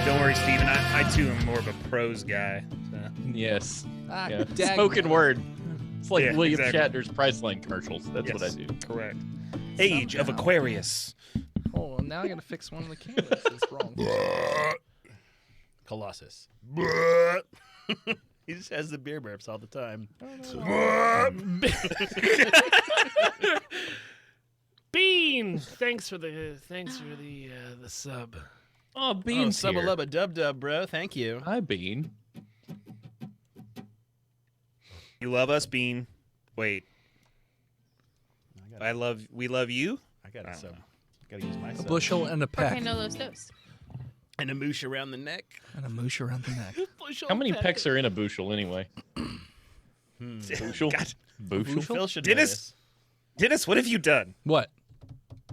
Don't worry, Steven. I too am more of a prose guy. So. Yes. Yeah. dag- Spoken word. It's like Yeah, William exactly. Shatner's Priceline commercials. That's Yes, what I do. Correct. Age of Somehow. Aquarius. Oh, well, now I gotta fix one of the cameras. It's wrong. Colossus. He just has the beer burps all the time. Bean, thanks for the sub. Oh, Bean's Subba here. lubba dub dub, bro. Thank you. Hi, Bean. You love us, Bean. Wait. We love you? I got I a don't sub. know. Gotta use my A sub. bushel and a peck. Okay, no los dos. And a moosh around the neck. And a moosh around the neck. How many pecks are in a bushel anyway? Bushel? God. Bushel? Phil should Dennis? know this. Dennis, what have you done? What?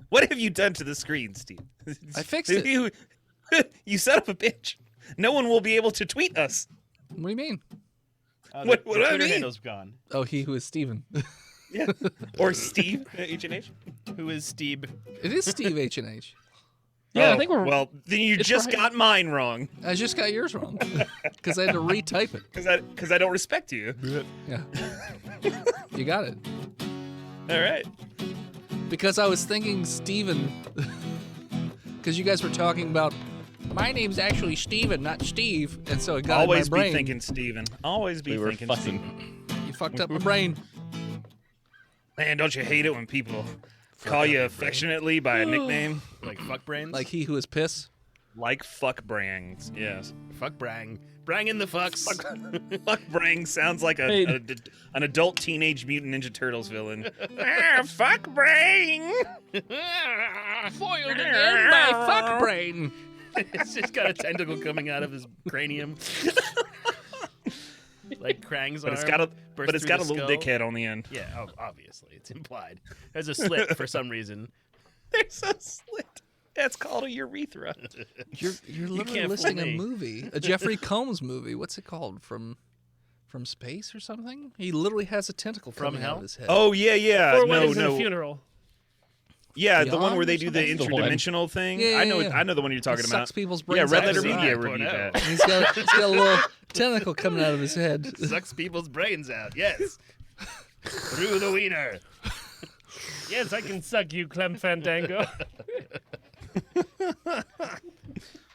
What have you done to the screen, Steve? I fixed it. You son of a bitch. No one will be able to tweet us. What do you mean? What do I Twitter mean? handle's gone. Oh, he who is Steven. Yeah. Or Steve, H&H. Who is Steve? It is Steve H&H. Yeah, Oh, I think we're. Well, then you It's just right. got mine wrong. I just got yours wrong. Because I had to retype it. Because I don't respect you. Yeah. You got it. All right. Because I was thinking Steven. Because you guys were talking about, my name's actually Steven, not Steve. And so it got Always in my brain. be thinking Steven. Always be We were thinking fussing. Steven. You fucked up my brain. Man, don't you hate it when people call you affectionately by a nickname? Like fuck brains? Like he who is piss. Like fuck brangs. Yes. fuck brang. Brang in the fucks. Fuck brang sounds like Hey. an adult Teenage Mutant Ninja Turtles villain. Fuck brang. Foiled again by fuck brain. It's just got a tentacle coming out of his cranium. Like Krang's But arm. it's got a burst but it's through got a the little skull. dickhead on the end. Yeah, obviously. It's implied. There's a slit for some reason. There's a slit. That's called a urethra. You're literally can't listing fool a me. movie, a Jeffrey Combs movie. What's it called? From space or something? He literally has a tentacle From coming out hell? of his head. Oh yeah. Four No, weddings and a no. funeral. Yeah, the one where they Beyond do or the something? That's the one. interdimensional thing. Yeah, I know. yeah. I know the one you're talking He about. sucks people's Yeah, brains Red out Letter of his Media eye. reviewed that. And he's got a little tentacle coming out of his head. Sucks people's brains out. Yes. Through the wiener. Yes, I can suck you, Clem Fandango.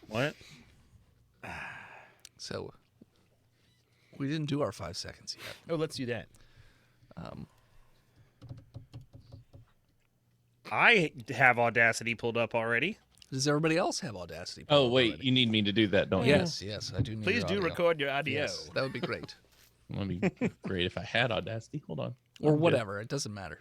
What? So we didn't do our 5 seconds yet. Oh, let's do that. I have Audacity pulled up already. Does everybody else have Audacity? Oh, wait. You need me to do that, don't you? Yes, I do need Please your do audio. record your audio. Yes, that would be great. That'd be great if I had Audacity. Hold on. Or whatever. It doesn't matter.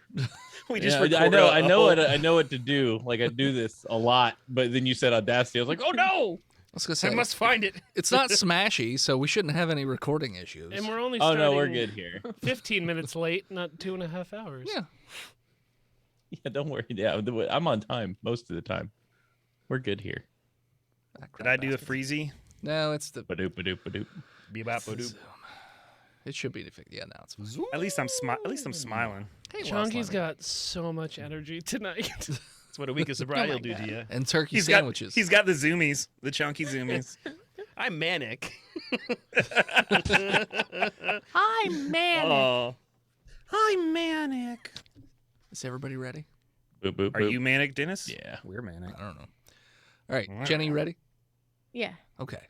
We just Yeah, recorded I know what to do. Like I do this a lot, but then you said Audacity. I was like, oh no! I was gonna say I must find it. it's not smashy, so we shouldn't have any recording issues. And we're only Oh starting no, we're good here. 15 minutes late, not 2.5 hours. Yeah. Yeah, don't worry. Yeah, I'm on time most of the time. We're good here. Ah, Did crap I do a basket. freezy? No, it's the. Badoop, badoop, badoop. Bebop badoop. It should be. Yeah, no, it's fine. At least I'm smiling. Hey, Chonky's got so much energy tonight. That's what a week of sobriety will do to you. and turkey He's sandwiches. got the zoomies, the chunky zoomies. I'm manic. I'm man. Oh, hi manic. Is everybody ready? Boop, boop, Are boop. you manic, Dennis? Yeah. We're manic. I don't know. All right, Jenny, you ready? Yeah. Okay.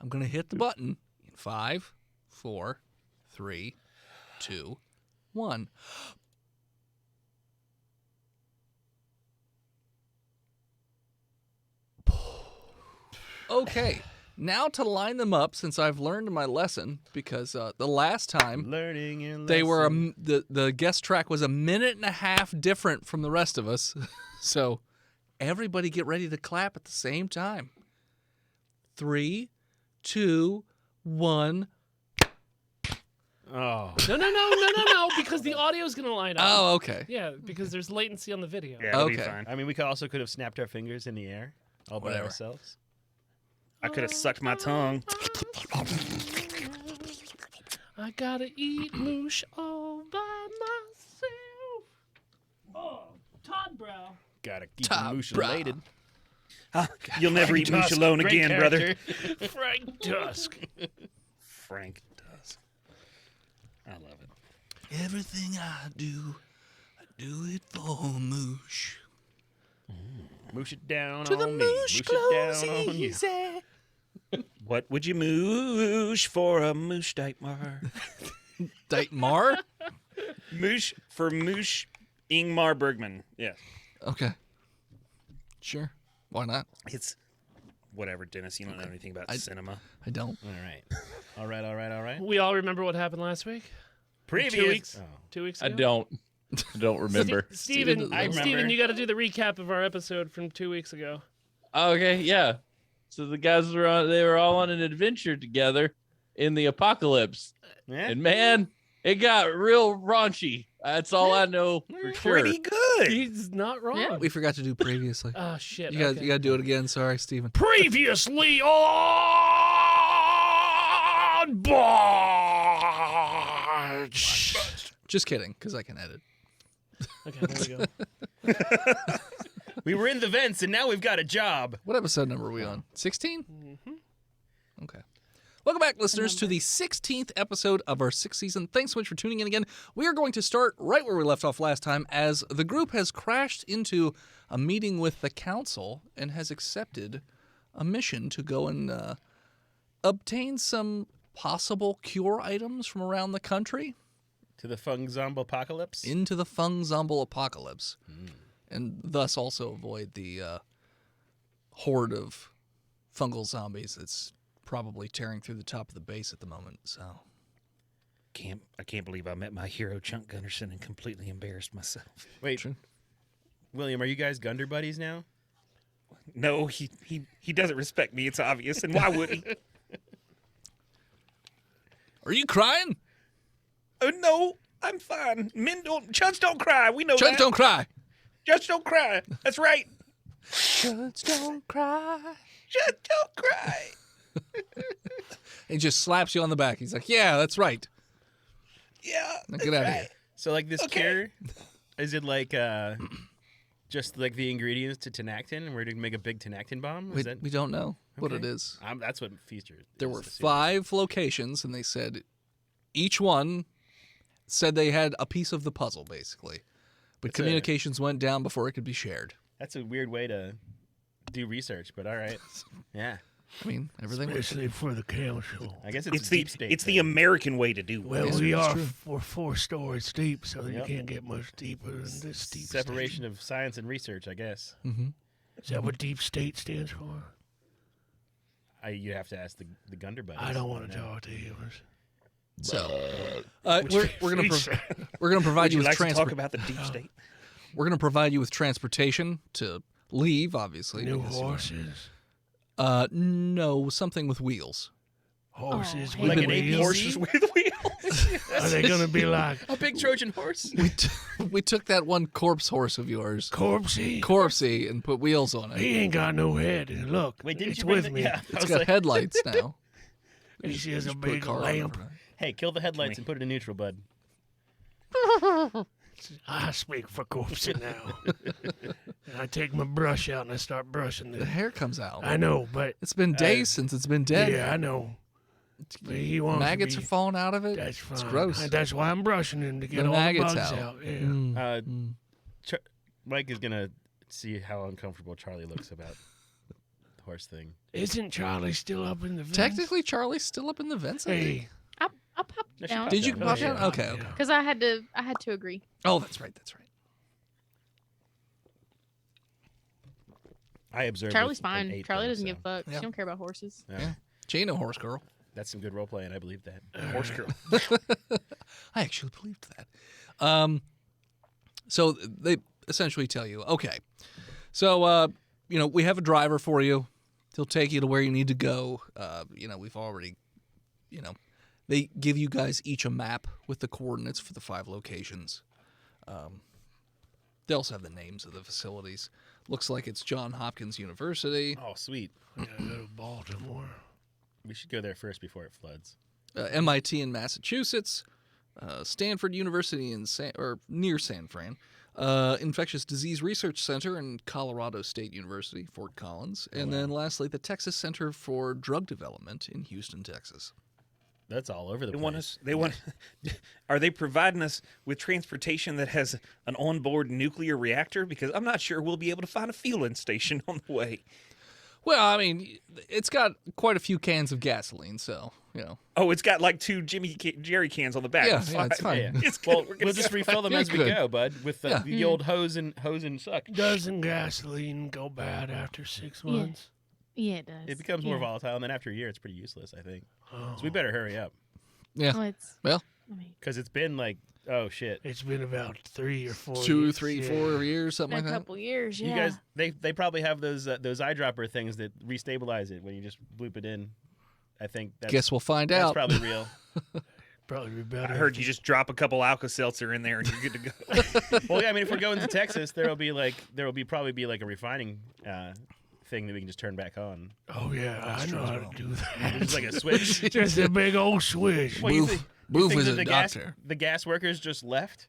I'm gonna hit the button in 5, 4, 3, 2, 1. Okay. Now to line them up, since I've learned my lesson, because the last time Learning and they were the guest track was a minute and a half different from the rest of us, so everybody get ready to clap at the same time. 3, 2, 1. Oh. No, because the audio's going to line up. Oh, okay. Yeah, because there's latency on the video. Yeah, it'll be Okay. fine. I mean, we also could have snapped our fingers in the air all by Whatever. ourselves. I could have sucked my tongue. I gotta eat moosh all by myself. Oh, Todd Brow. Gotta keep Top the moosh bra. elated. You'll never eat moosh Tusk, alone great again, brother. character. Frank Tusk. Frank does. I love it. Everything I do it for Moosh. Moosh it down To the on me. moosh Moosh it down on you. easy. What would you moosh for a moosh Dietmar? Dietmar? Moosh for moosh Ingmar Bergman. Yes. Okay. Sure. Why not? It's whatever, Dennis. You don't know anything about cinema. I don't. All right. We all remember what happened last week? Previous. 2 weeks? Oh. 2 weeks I ago? don't remember. Steven, I Steven, remember. you got to do the recap of our episode from 2 weeks ago. Okay, yeah. So the guys they were all on an adventure together in the apocalypse. Yeah. And man, it got real raunchy. That's all I know for sure. Pretty good. He's not wrong. Yeah. We forgot to do previously. Oh, shit. You got okay. to do it again. Sorry, Steven. Previously on Botched. Just kidding, because I can edit. Okay, there we go. We were in the vents, and now we've got a job. What episode number are we on? 16? Okay. Welcome back, listeners, to the 16th episode of our 6th season. Thanks so much for tuning in again. We are going to start right where we left off last time, as the group has crashed into a meeting with the council and has accepted a mission to go and obtain some possible cure items from around the country To the Fung Zombo apocalypse. into the Fung Zomble apocalypse, and thus also avoid the horde of fungal zombies that's probably tearing through the top of the base at the moment. So I can't believe I met my hero Chunk Gunderson and completely embarrassed myself. Wait, True. William, are you guys Gunder buddies now? No, he doesn't respect me. It's obvious, and why would he? are you crying? Oh no, I'm fine. Chuds don't cry. We know Chuds that. don't cry. Chuds don't cry. That's right. Chuds don't cry. Chuds don't cry. He just slaps you on the back. He's like, yeah, that's right. Yeah. Now get out of here. So, like, this Okay. cure, is it like just like the ingredients to Tenactin, and we're going to make a big Tenactin bomb? We, we don't know what it Okay. is. That's what Feaster There is were assuming. 5 locations, and they said each one said they had a piece of the puzzle, basically. But That's communications went down before it could be shared. That's a weird way to do research, but all right. Yeah. I mean, everything was... Especially for the council. I guess It's a the deep state. it's the thing. American way to do it. Well, Yes, we it's are true. we're 4 stories deep, so you Yep. can't get much deeper than this deep separation of science and research, I guess. State. Is that what deep state stands for? You have to ask the Gunder buddies. I don't want to know. talk to you. So, we're gonna provide Would you you with like to talk transport. about the deep state? We're gonna provide you with transportation to leave, obviously. New because, horses. No, something with wheels. Horses hey. with Like an wheels. APC? Horses with wheels. Are they going to be like A big Trojan horse? We took that one corpse horse of yours, Corpsey? Corpsey, and put wheels on it. He ain't got no head. And look, Wait, didn't it's you bring with the- me. Yeah, I It's was got like, headlights now. He has a Just put big car on lamp. overnight. hey, kill the headlights and put it in neutral, bud. I speak for Corpsey now. And I take my brush out and I start brushing The it. hair comes out. I know, but It's been days since it's been dead. yeah, I know. But he wants Maggots to are be, falling out of it. that's fine. It's gross. That's why I'm brushing him to get all the maggots bugs out. out. Yeah. Mm. Mike is gonna see how uncomfortable Charlie looks about the horse thing. Isn't Charlie still up in the vents? Technically, Charlie's still up in the vents. I think. Hey, I popped No, she down popped Did you down. pop yeah. down? Okay, okay. Yeah. because I had to agree. Oh, that's right. That's right. I observed. Charlie's with an fine. 8, Charlie though, doesn't so. give fucks. Yeah. She don't care about horses. Yeah. She ain't no horse girl. That's some good role play, and I believe that. Horse girl. I actually believed that. So they essentially tell you, okay, so we have a driver for you. He'll take you to where you need to go. We've already, they give you guys each a map with the coordinates for the 5 locations. They also have the names of the facilities. Looks like it's Johns Hopkins University, Oh, sweet. I gotta go to Baltimore. We should go there first before it floods. MIT in Massachusetts, Stanford University near San Fran, Infectious Disease Research Center in Colorado State University, Fort Collins. And then lastly, the Texas Center for Drug Development in Houston, Texas. That's all over the They place. want us. They want. Are they providing us with transportation that has an onboard nuclear reactor? Because I'm not sure we'll be able to find a fueling station on the way. Well, I mean, it's got quite a few cans of gasoline, so, you know. Oh, it's got like 2 Jerry cans on the back. Yeah, yeah, it's fine. Yeah. It's good. Well, We're gonna we'll just refill them You're as we good. go, bud, with Yeah. the old hose and suck. Doesn't gasoline go bad after 6 Yeah. months? Yeah, it does. It becomes more Yeah. volatile, and then after a year, it's pretty useless, I think. Oh. So we better hurry up. Yeah. Well, it's. Well, I mean, Because it's been like, oh, shit. It's been about 3 or 4 2, years. 3, yeah. 4 years, been something a like that. couple years. Yeah. You guys, they probably have those eyedropper things that restabilize it when you just bloop it in. I think that's, Guess we'll find that's out. probably real. Probably be better. I heard you just drop a couple Alka-Seltzer in there and you're good to go. Well, yeah, I mean, if we're going to Texas, there will probably be like a refining thing that we can just turn back on. Oh, yeah, I know how to do It's that. like a switch. Just a big old switch. Well, you Boof, think- Boof think is that a the doctor. the gas workers just left?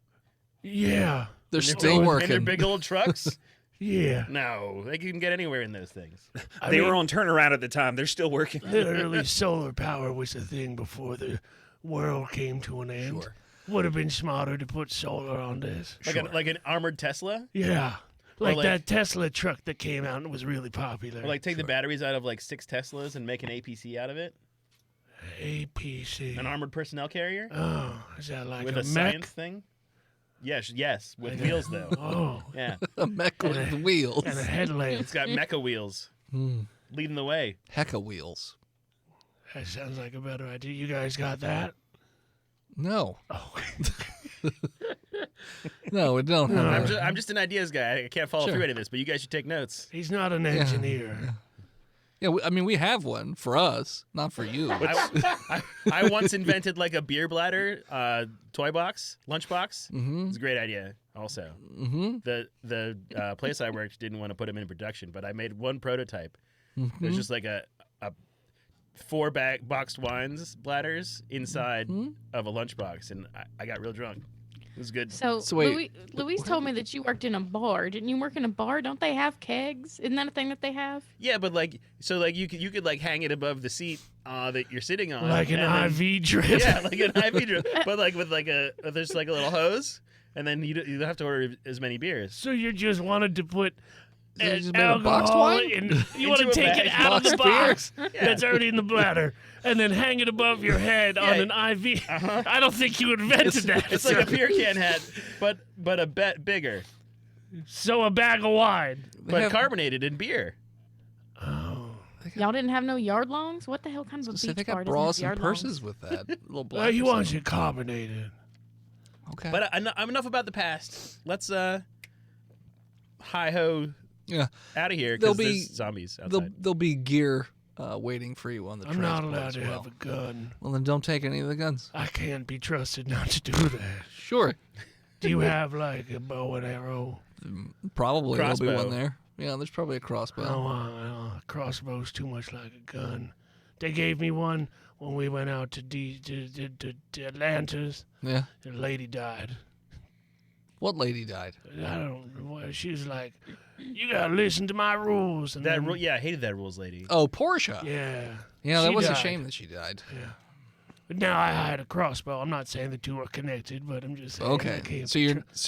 Yeah, They're In their still big- working. in their big old trucks. yeah. No, they can get anywhere in those things. I They mean, were on turnaround at the time. They're still working. literally, solar power was a thing before the world came to an end. Sure. Would have been smarter to put solar on this. Like an armored Tesla, Yeah. Like, like- that Tesla truck that came out and was really popular. or like take the batteries out of like 6 Teslas and make an APC out of it, APC. an armored personnel carrier Oh, is that like with a a mech? science thing. Yes, with wheels though. Oh, Yeah, A mech with wheels. and a headlamp. it's got mecha wheels leading the way. Hecka wheels. That sounds like a better idea. You guys got that? No. Oh, No, we don't have I'm that. just, I'm just an ideas guy. I can't follow Sure. through any of this, but you guys should take notes. he's not an engineer. Yeah, I mean, we have one for us, not for you. I once invented like a beer bladder toy box, lunchbox. Mm-hmm. It's a great idea. Also, Mm-hmm. the place I worked didn't want to put them in production, but I made one prototype. Mm-hmm. There's just like a 4 boxed wines bladders inside of a lunchbox, and I got real drunk. It was good. So, So wait. Louise told me that you worked in a bar. Didn't you work in a bar? Don't they have kegs? Isn't that a thing that they have? Yeah, but like, so like you could like hang it above the seat that you're sitting on, Like an and then- IV drip. Yeah, like an IV drip, but like with like there's like a little hose, and then you don't have to order as many beers. So you just wanted to put So you just made a boxed alcohol wine? in. You want to Into a take it bag. out of the Boxed box Yeah. that's already in the bladder and then hang it above your head on Yeah. an IV. I don't think you invented that. It's like a beer can hat, but a bet bigger, So a bag of wine. but have- carbonated in beer. Oh. Y'all didn't have no yard longs? What the hell kind of a So beach they bar got doesn't bras have and yard purses with that. Little black. Well, he or wants something. it carbonated. Okay. But I'm enough about the past. Let's hi ho yeah, out of here There'll because be- there's zombies there'll outside. be gear waiting for you on the I'm not transport allowed as to well. have a gun. Well, then don't take any of the guns. I can't be trusted not to do that. Sure. Do you have like a bow and arrow? Probably there'll be Crossbow. one there. Yeah, there's probably a crossbow. Oh, crossbow's too much like a gun. They gave me one when we went out to Atlantis. Yeah. The lady died. What lady died? I don't know. She was like, "You gotta listen to my rules." And That then, rule, yeah, I hated that rules lady. Oh, Portia. Yeah. Yeah, that She was a died. shame that she died. But now I had a crossbow. I'm not saying the two are connected, but I'm just saying. I Okay. can't So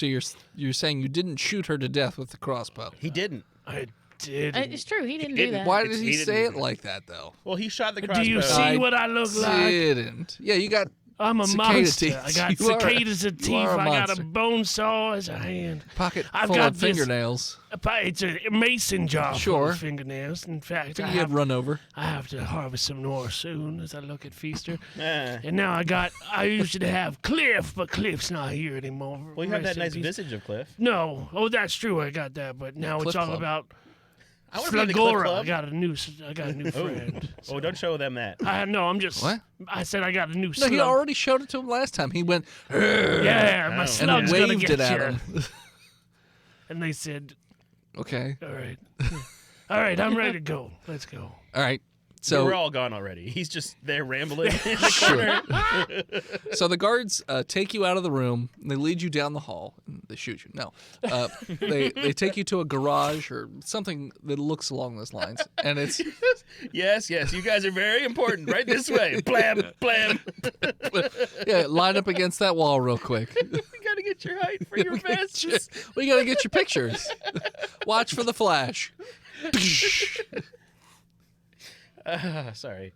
be you're saying you didn't shoot her to death with the crossbow. He didn't. I did. It's true. He didn't do didn't. that. Why did It's- he he didn't say do it that. like that though? Well, he shot the crossbow. Do you see I what I look like? Didn't. Yeah, you got I'm a cicada monster. teeth. I got You are a- cicadas of teeth. you are a I got a monster. bone saw as a hand. pocket I've full got of this- fingernails. It's a mason jar full Sure. of fingernails. In fact, You I get have, run over. I have to harvest some more soon as I look at Feaster. Eh. And now I used to have Cliff, but Cliff's not here anymore. Well, you have Rest that in nice peace. visage of Cliff. No, oh, that's true. I got that, but now Cliff it's all Club. about I want to be in the Cliff Flagora. Club. I got a new friend. Oh, don't show them that. No, I'm just. What? I said I got a new No, slug. he already showed it to him last time. He went Yeah, my Oh. and slug's gonna waved get it at you. him. And they said, Okay. "All right, all right, I'm ready to go. Let's go." All right. So we're all gone already. He's just there rambling in the corner. So the guards take you out of the room. And they lead you down the hall. And they shoot you. No, they take you to a garage or something that looks along those lines. And it's Yes, you guys are very important. Right this way. Blam, blam. yeah, line up against that wall real quick. You gotta get your height for your vests. We gotta get your pictures. Watch for the flash. Sorry.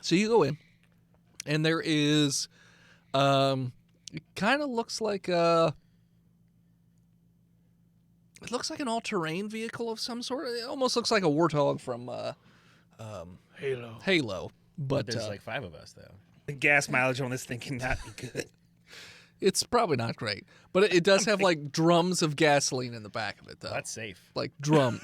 So you go in, and there is, it kind of looks like it looks like an all-terrain vehicle of some sort. It almost looks like a warthog from Halo. But But there's like 5 of us, though. The gas mileage on this thing cannot be good. it's probably not great. But it does have like drums of gasoline in the back of it, though. That's safe. Like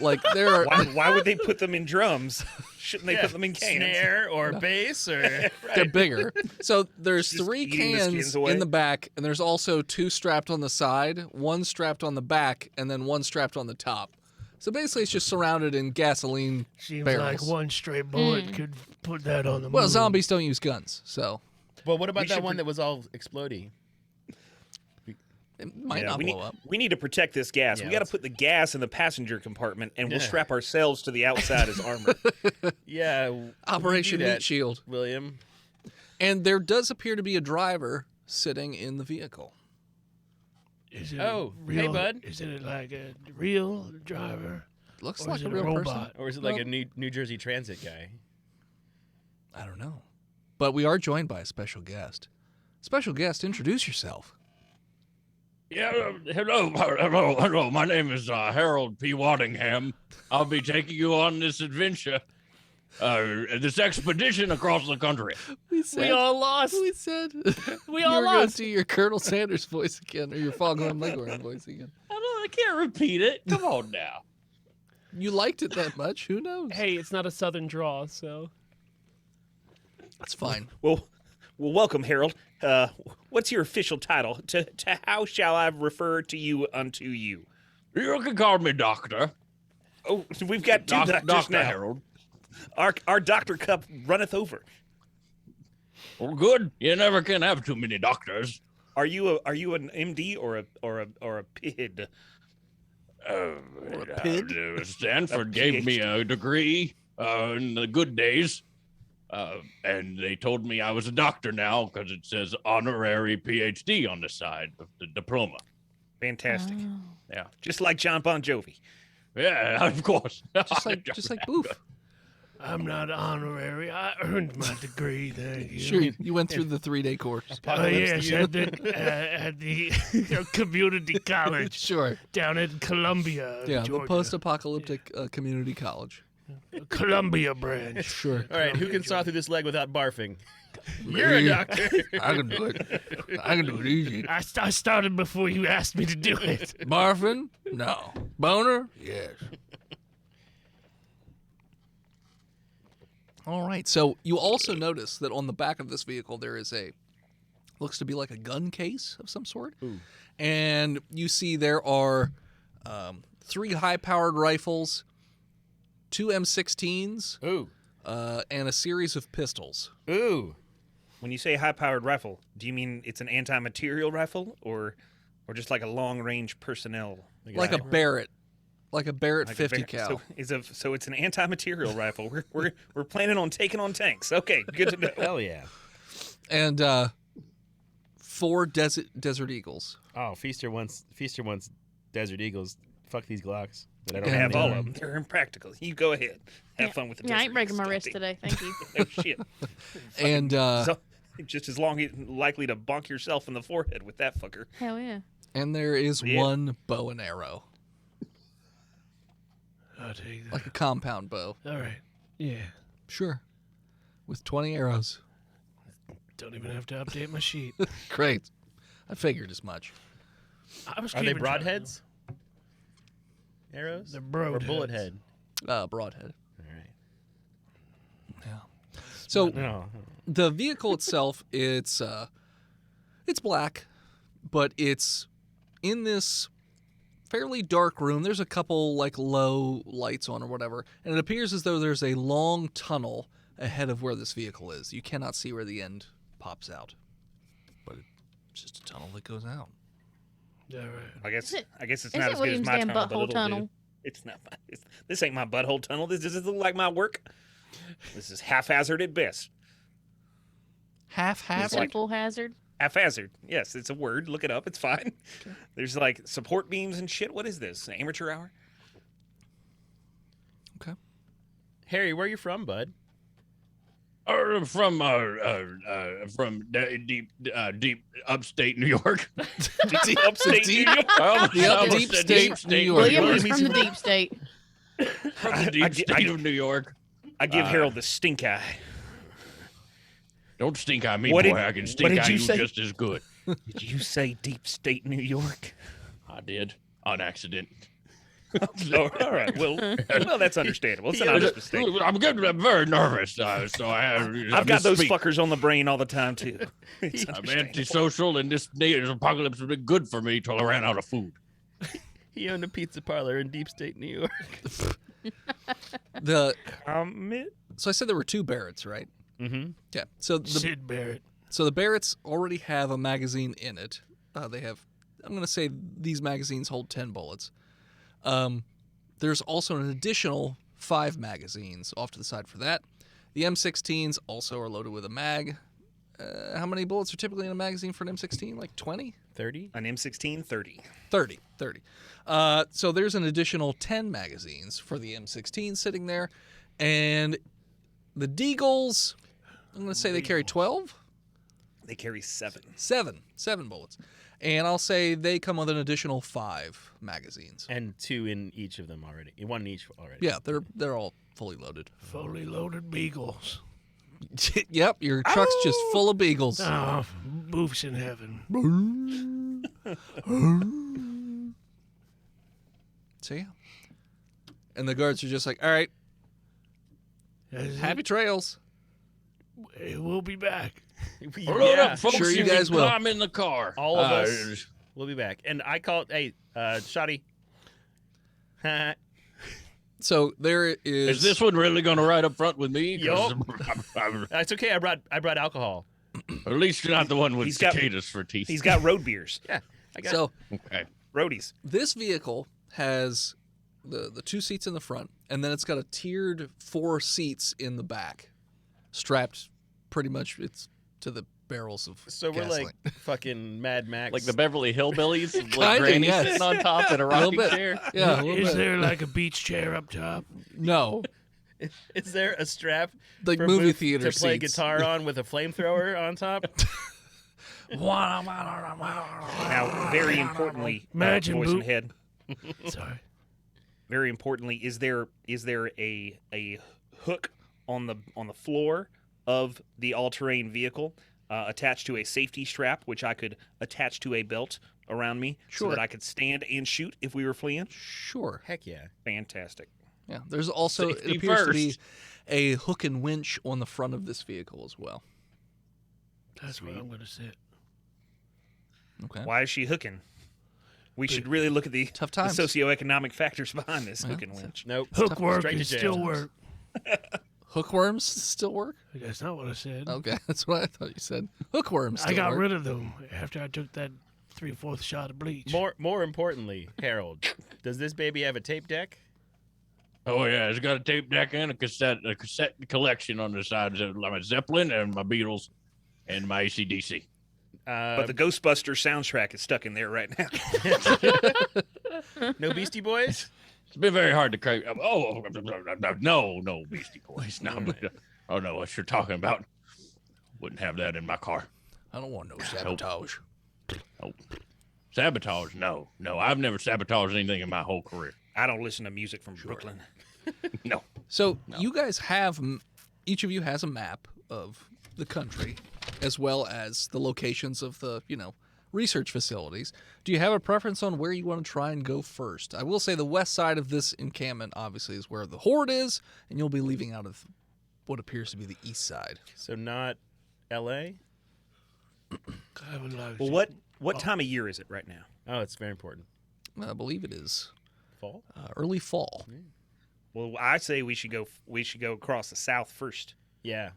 like there are. Why would they put them in drums? Shouldn't they put them in cans? Snare or bass or... They're bigger. So there's Just 3 eating the cans skins away? in the back, and there's also 2 strapped on the side, 1 strapped on the back, and then 1 strapped on the top. So basically, it's just surrounded in gasoline Seems barrels. like one stray bullet could put that on the Well, moon. zombies don't use guns, so Well, what about We that should one that was all exploding? it might Yeah, not we blow need, up. we need to protect this gas. Yeah, We got to let's- put the gas in the passenger compartment, and we'll Yeah. strap ourselves to the outside as armor. Yeah. we Operation do Meat that, Shield. William. And there does appear to be a driver sitting in the vehicle. Is it Oh, hey, real, bud. Is it like a real driver? Looks Or like is a it real robot? person. Or is it like Well- a New Jersey Transit guy? I don't know. But we are joined by a special guest. Special guest, introduce yourself. Yeah, hello. My name is Harold P. Waddingham. I'll be taking you on this adventure, this expedition across the country. We said, We all lost. We said We you all were going lost. to do your Colonel Sanders voice again, or your Foghorn Leghorn voice again. I can't repeat it. Come on now. You liked it that much? Who knows? Hey, it's not a southern draw, so That's fine. Well, welcome, Harold. What's your official title? To how shall I refer to you unto you? You can call me Doctor. Oh, we've got 2 doctors Doctor now. Harold. Our doctor cup runneth over. Well, good. You never can have too many doctors. Are you an MD or a PID? PID? Stanford gave me a degree in the good days, and they told me I was a doctor now because it says honorary PhD on the side of the diploma. Fantastic. Oh. Yeah, Just like John Bon Jovi. yeah, of course. Just like Boof. I'm not honorary. I earned my degree. Thank you. Sure, you went through the 3-day course. Oh, yes, at the community college Sure. down in Columbia, Yeah, the Georgia. post-apocalyptic community college. Columbia branch. Sure. All right, who can saw through this leg without barfing? You're a Me. doctor. I can do it. I can do it easy. I started before you asked me to do it. Barfing? No. Boner? Yes. All right. So you also notice that on the back of this vehicle there is looks to be like a gun case of some sort. Ooh. And you see there are 3 high-powered rifles, 2 M16s, Ooh. and a series of pistols. Ooh. When you say high-powered rifle, do you mean it's an anti-material rifle or just like a long-range personnel? Like a Barrett. Like a Barrett Like a 50 bear- cal. So it's an anti-material rifle. We're planning on taking on tanks. Okay, good to know. Hell yeah. And 4 Desert Eagles. Oh, Feaster wants Desert Eagles. Fuck these Glocks. That I I don't have And, all of them. They're impractical. You go ahead. Have fun with the Yeah, I Desert ain't breaking my Eagles. wrist today. Thank you. Oh shit. And So, just as long as likely to bonk yourself in the forehead with that fucker. Hell yeah. and there is Yeah. 1 bow and arrow. I'll take that. Like a compound bow. All right. Yeah. Sure. With 20 arrows. Don't even have to update my sheet. Great. I figured as much. I was Are they keeping track. broadheads? Arrows? They're Or broadheads. bullet head? Broadhead. All right. Yeah. So No. the vehicle itself, it's black, but it's in this fairly dark room. There's a couple like low lights on or whatever, and it appears as though there's a long tunnel ahead of where this vehicle is. You cannot see where the end pops out, but it's just a tunnel that goes out. Yeah, right. I guess Is it's it not as good as Williams' my damn tunnel, but butthole it'll tunnel? do. It's not. This ain't my butthole tunnel. This doesn't look like my work. This is haphazard at best. Half-hazard. Simple hazard. Haphazard. Yes, it's a word. Look it up. It's fine. There's like support beams and shit. What is this? An amateur hour? Okay. Harry, where are you from, bud? From deep upstate New York. Deep upstate New York. Deep state New York. Williams is from the deep state. From the deep state of New York. I give Harold the stink eye. Don't stink eye me, What boy. did- I can what stink did eye you you say? just as good. Did you say deep state New York? I did on accident. Oh, all right. Well, that's understandable. It's an honest mistake. I'm very nervous, so I've got those fuckers on the brain all the time too. It's I'm understandable. antisocial, and this apocalypse has been good for me till I ran out of food. He owned a pizza parlor in deep state New York. So I said there were 2 Barretts, right? Mm-hmm. Yeah. So Sid Barrett. the Barretts already have a magazine in it. They have, I'm going to say these magazines hold 10 bullets. There's also an additional 5 magazines off to the side for that. The M16s also are loaded with a mag. How many bullets are typically in a magazine for an M16? Like 20? 30? An M16 30. 30. So there's an additional 10 magazines for the M16 sitting there. And the Deagles, I'm going to say they carry 12? They carry 7. 7 bullets. And I'll say they come with an additional 5 magazines. And 2 in each of them already. 1 in each already. Yeah, they're all fully loaded. Fully loaded beagles. Yep, your truck's just full of beagles. Oh, boofs in heaven. So yeah. And the guards are just like, all right, happy trails. We'll be back. Load up, folks. Sure you can guys will. climb in the car. All of us. We'll be back. And I called, hey, Shoddy. So there Is this one really going to ride up front with me? 'Cause It's okay. I brought alcohol. at least you're not the one with He's got- cicadas for teeth. He's got road beers. Yeah. I got So Okay. Roadies. this vehicle has the 2 seats in the front, and then it's got a tiered 4 seats in the back, strapped pretty much it's to the barrels of So we're gasoline. like fucking Mad Max. Like the Beverly Hillbillies, with Kinda, Granny yes. sitting on top in a little rocking bit. chair. Yeah, a little Is bit. there like a beach chair up top? No, Is there a strap like for movie Booth theater to play seats. guitar on with a flamethrower on top? Now, very importantly, Imagine voice and Boot. head. Sorry. Very importantly, is there a hook on the floor of the all-terrain vehicle attached to a safety strap, which I could attach to a belt around me so Sure. that I could stand and shoot if we were fleeing? Sure. Heck yeah. Fantastic. Yeah. There's also Safety it appears to be first. a hook and winch on the front of this vehicle as well. That's where I'm going to sit. Okay. Why is she hooking? We should really look at the Tough times. socioeconomic factors behind this Yeah. hook and winch. Nope. Hookwork Straight to can jail. still work. Hookworms still work? That's not what I said. Okay, that's what I thought you said. Hookworms still I got work. rid of them after I took that 3/4 shot of bleach. More importantly, Harold, does this baby have a tape deck? Oh yeah, it's got a tape deck and a cassette collection on the sides of my Zeppelin and my Beatles and my AC/DC. But the Ghostbusters soundtrack is stuck in there right now. No Beastie Boys? It's been very hard to crack. Oh no, Beastie Boys. No, oh no, what you're talking about? Wouldn't have that in my car. I don't want no sabotage. Nope. Sabotage? No. I've never sabotaged anything in my whole career. I don't listen to music from Brooklyn. No. So you guys have, each of you has a map of the country, as well as the locations of the, research facilities. Do you have a preference on where you want to try and go first? I will say the west side of this encampment, obviously, is where the horde is, and you'll be leaving out of what appears to be the east side. So not L.A.? Well, what time of year is it right now? Oh, it's very important. I believe it is Fall. early fall. Well, I say we should go across the south first. Yeah,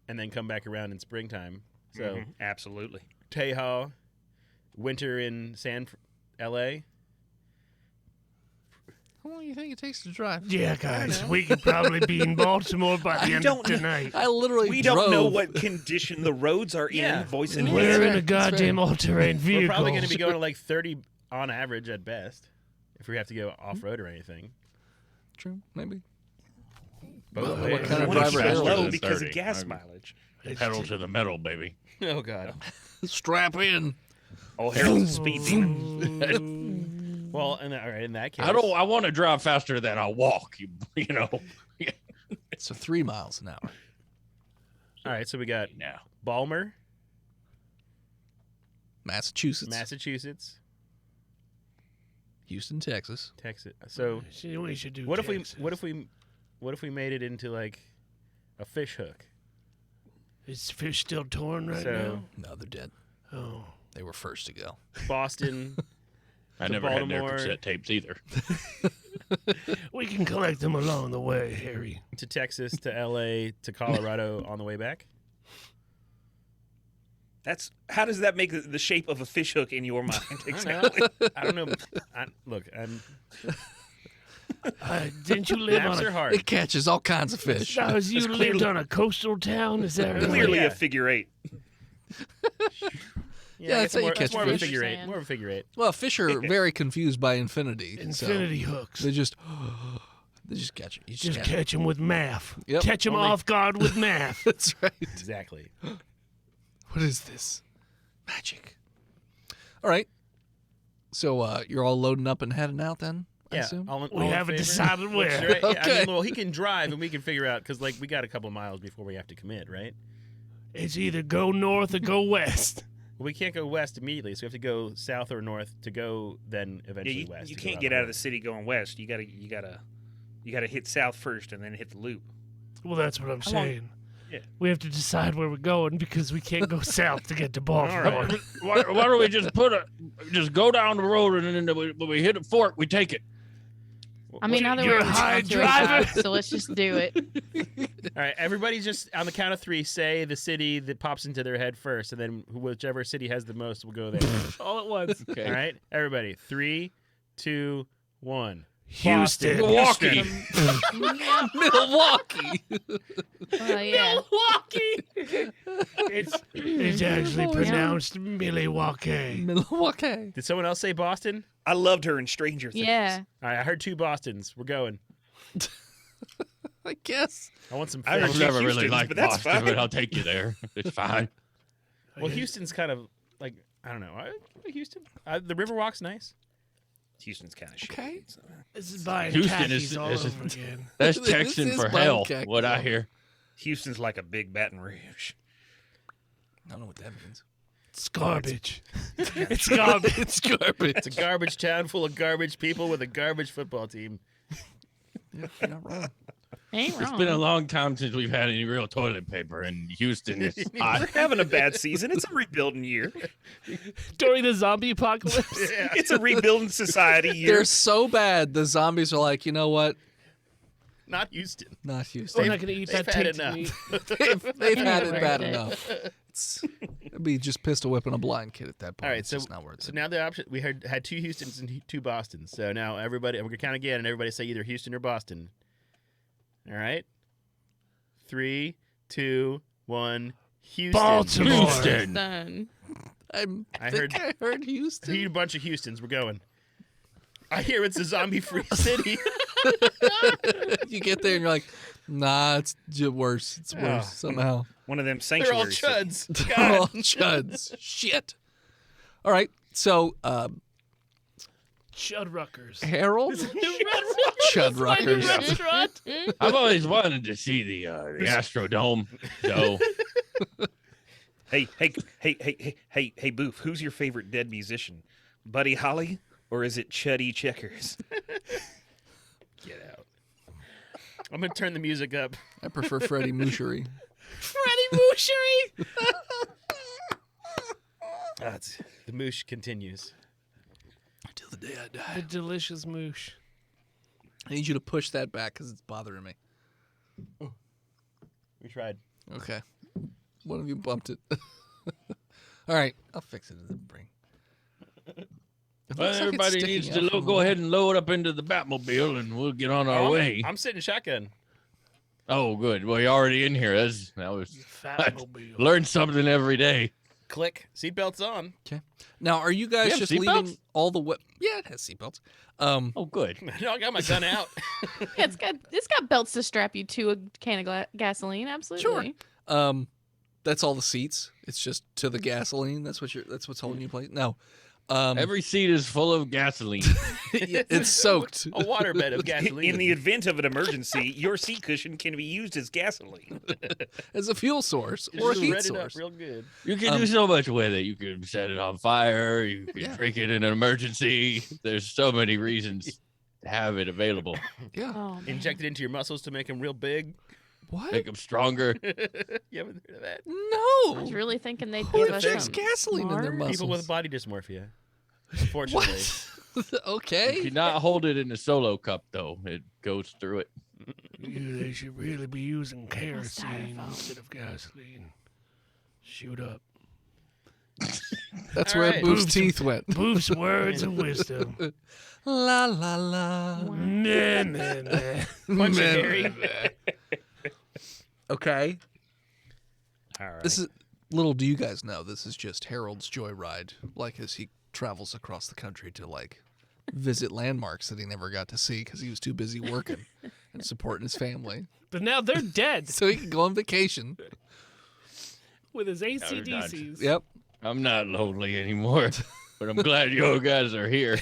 and then come back around in springtime. So Absolutely. Teja, winter in L.A. How long do you think it takes to drive? Yeah, guys, we could probably be in Baltimore by the end of tonight. I literally We drove. don't know what condition the roads are Yeah. in. Voice And in we're in a right. goddamn all-terrain vehicle. We're probably going to be going to like 30 on average at best, if we have to go off road or anything. True, maybe. Both What ways. kind of want to driver keep it is low it? because 30. of gas mileage. Pedal to the metal, baby. Oh God. Strap in. Oh, Harold's a speed demon. Well, all right, in that case, I want to drive faster than I walk. You know. So 3 miles an hour. All right, so we got Now. Balmer, Massachusetts, Massachusetts, Houston, Texas. Texas. So See, we should do what if Texas. what if we made it into like a fish hook? Is fish still torn right So- No, they're dead. now? Oh. They were first to go. Boston. I To never had Baltimore. their cassette tapes either. We can collect them along the way, Harry. to Texas, to LA, to Colorado on the way back. That's how does that make the shape of a fish hook in your mind? Exactly. I don't know. Look, Didn't you live maps on are a... hard. It catches all kinds of fish. No, you lived on a coastal town? Is that right? Clearly Yeah. a figure eight. Yeah, I that's guess how you more, catch more of a fish. figure eight. Understand. More of a figure eight. Well, fish are very confused by infinity. Infinity so hooks. they just catch it. You Just catch it. catch them with math. Yep. Catch them Only- off guard with math. That's right. Exactly. What is this? Magic. All right. So you're all loading up and heading out then? I Yeah. assume? We haven't decided where. Right? Yeah, I Okay. mean, well, he can drive, and we can figure out because like we got a couple miles before we have to commit, right? It's either go north or go west. Well, we can't go west immediately, so we have to go south or north to go then Yeah, eventually west. you to go can't around get the out of the road. city going west. You gotta hit south first and then hit the loop. Well, that's what I'm How long- saying. Yeah. We have to decide where we're going because we can't go south to get to Baltimore. why don't we just just go down the road and then when we hit a fork, we take it. I mean, now that You're we're a high on driver. so let's just do it. All right, everybody, just on the count of 3, say the city that pops into their head first, and then whichever city has the most will go there. All at once. Okay. All right, everybody, 3, 2, 1. Houston. Milwaukee. Milwaukee. Oh yeah. Milwaukee. It's actually pronounced Milwaukee. Milwaukee. Did someone else say Boston? I loved her in Stranger Things. Yeah. All right, I heard 2 Bostons. We're going. I guess. I want some I heard fish. I've never Houston's, really liked but that's Boston, fine. but I'll take you there. It's fine. Well, Houston's kind of like, I don't know. Houston? The Riverwalk's nice. Houston's kind of shit. Okay. This is buying Houston khakis is- all is- over again. That's This Texan is for bone hell, khaki. what I hear. Houston's like a big Baton Rouge. I don't know what that means. It's garbage. It's garbage. It's garbage. It's a garbage town full of garbage people with a garbage football team. You're not wrong. Ain't It's wrong. been a long time since we've had any real toilet paper, and Houston is We're hot. having a bad season. It's a rebuilding year. During the zombie apocalypse. It's a rebuilding society year. They're so bad, the zombies are like, you know what? Not Houston. Not We're Houston. not going to eat they've that had tainted enough. meat. They've had it Worth bad it. enough. It'd be just pistol whipping a blind kid at that point. All right, it's so just not worth so it. now the option we had 2 Houstons and 2 Bostons. So now everybody, we're gonna count again, and everybody say either Houston or Boston. All right, 3, 2, 1. Houston. Baltimore. Houston. Done. I heard- I heard I Houston. hear a bunch of Houstons. We're going. I hear it's a zombie-free city. You get there and you're like, nah, it's worse. It's worse somehow. One of them They're all sanctuary cities. chuds. They're God. all chuds. Shit. All right, so Chudruckers. Harold, Chud Chudruckers. restaurant. I've always wanted to see the Astrodome, though. Hey, Boof, who's your favorite dead musician? Buddy Holly or is it Chuddy Checkers? Get out. I'm gonna turn the music up. I prefer Freddie Mouchery. Freddie Mouchery. The moosh continues. Till the dead. The delicious moosh. I need you to push that back because it's bothering me. We tried. Okay. One of you bumped it. All right. I'll fix it in the brain. It Well, looks like it's everybody sticking needs out to from the go wall. ahead and load up into the Batmobile, and we'll get on our way. I'm sitting shotgun. Oh, good. Well, you're already in here. That was Fatmobile. learn something every day. Click. Seatbelts on. Okay. Now, are you guys have just seatbelts? leaving all the Yeah, it has seatbelts. Oh, good. No, I got my gun out. Yeah, it's got belts to strap you to a can of gasoline. Absolutely. That's all the seats. It's just to the gasoline. That's what's holding you place. No. Every seat is full of gasoline. It's soaked. A waterbed of gasoline. In the event of an emergency, your seat cushion can be used as gasoline. As a fuel source Just or a heat red it up source. real good. You can do so much with it. You can set it on fire. You can drink it in an emergency. There's so many reasons to have it available. Yeah. Oh, man. Inject it into your muscles to make them real big. What? Make them stronger. You haven't heard of that? I No. was really thinking they'd Who give us injects some gasoline in their Mars? muscles? People with body dysmorphia. Unfortunately. What? Okay. You cannot hold it in a solo cup, though. It goes through it. They should really be using kerosene styrofoam. instead of gasoline. Shoot up. That's All where right. Boof's Boof's- teeth went. Boof's words of wisdom. La la la. Nah, nah, nah. Punch it, Harry. Okay. All right. This is little do you guys know, this is just Harold's joyride, like as he travels across the country to like visit landmarks that he never got to see because he was too busy working and supporting his family. But now they're dead So he can go on vacation. with his not. ACDCs. Yep. I'm not lonely anymore, but I'm glad you guys are here.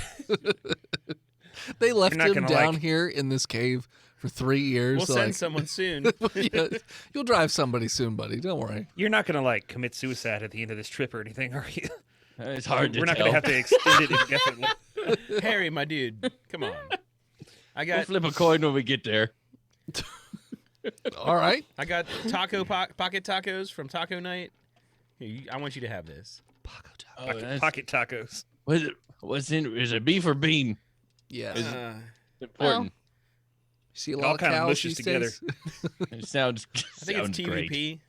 They left not him gonna, down like- here in this cave for 3 years. We'll so, send like, someone soon. yeah, you'll drive somebody soon, buddy. Don't worry. You're not going to like commit suicide at the end of this trip or anything, are you? It's hard to We're not tell. going to have to extend it indefinitely. Harry, my dude, come on. I We'll got flip a coin when we get there. All right. pocket tacos from Taco Night. Here, I want you to have this. Oh, that's- Pocket tacos. What's in? Is it beef or bean? Yeah. Is Uh, Important. See a It lot all of kinda cows mushes these together. days? It sounds. I think sounds it's great. TVP.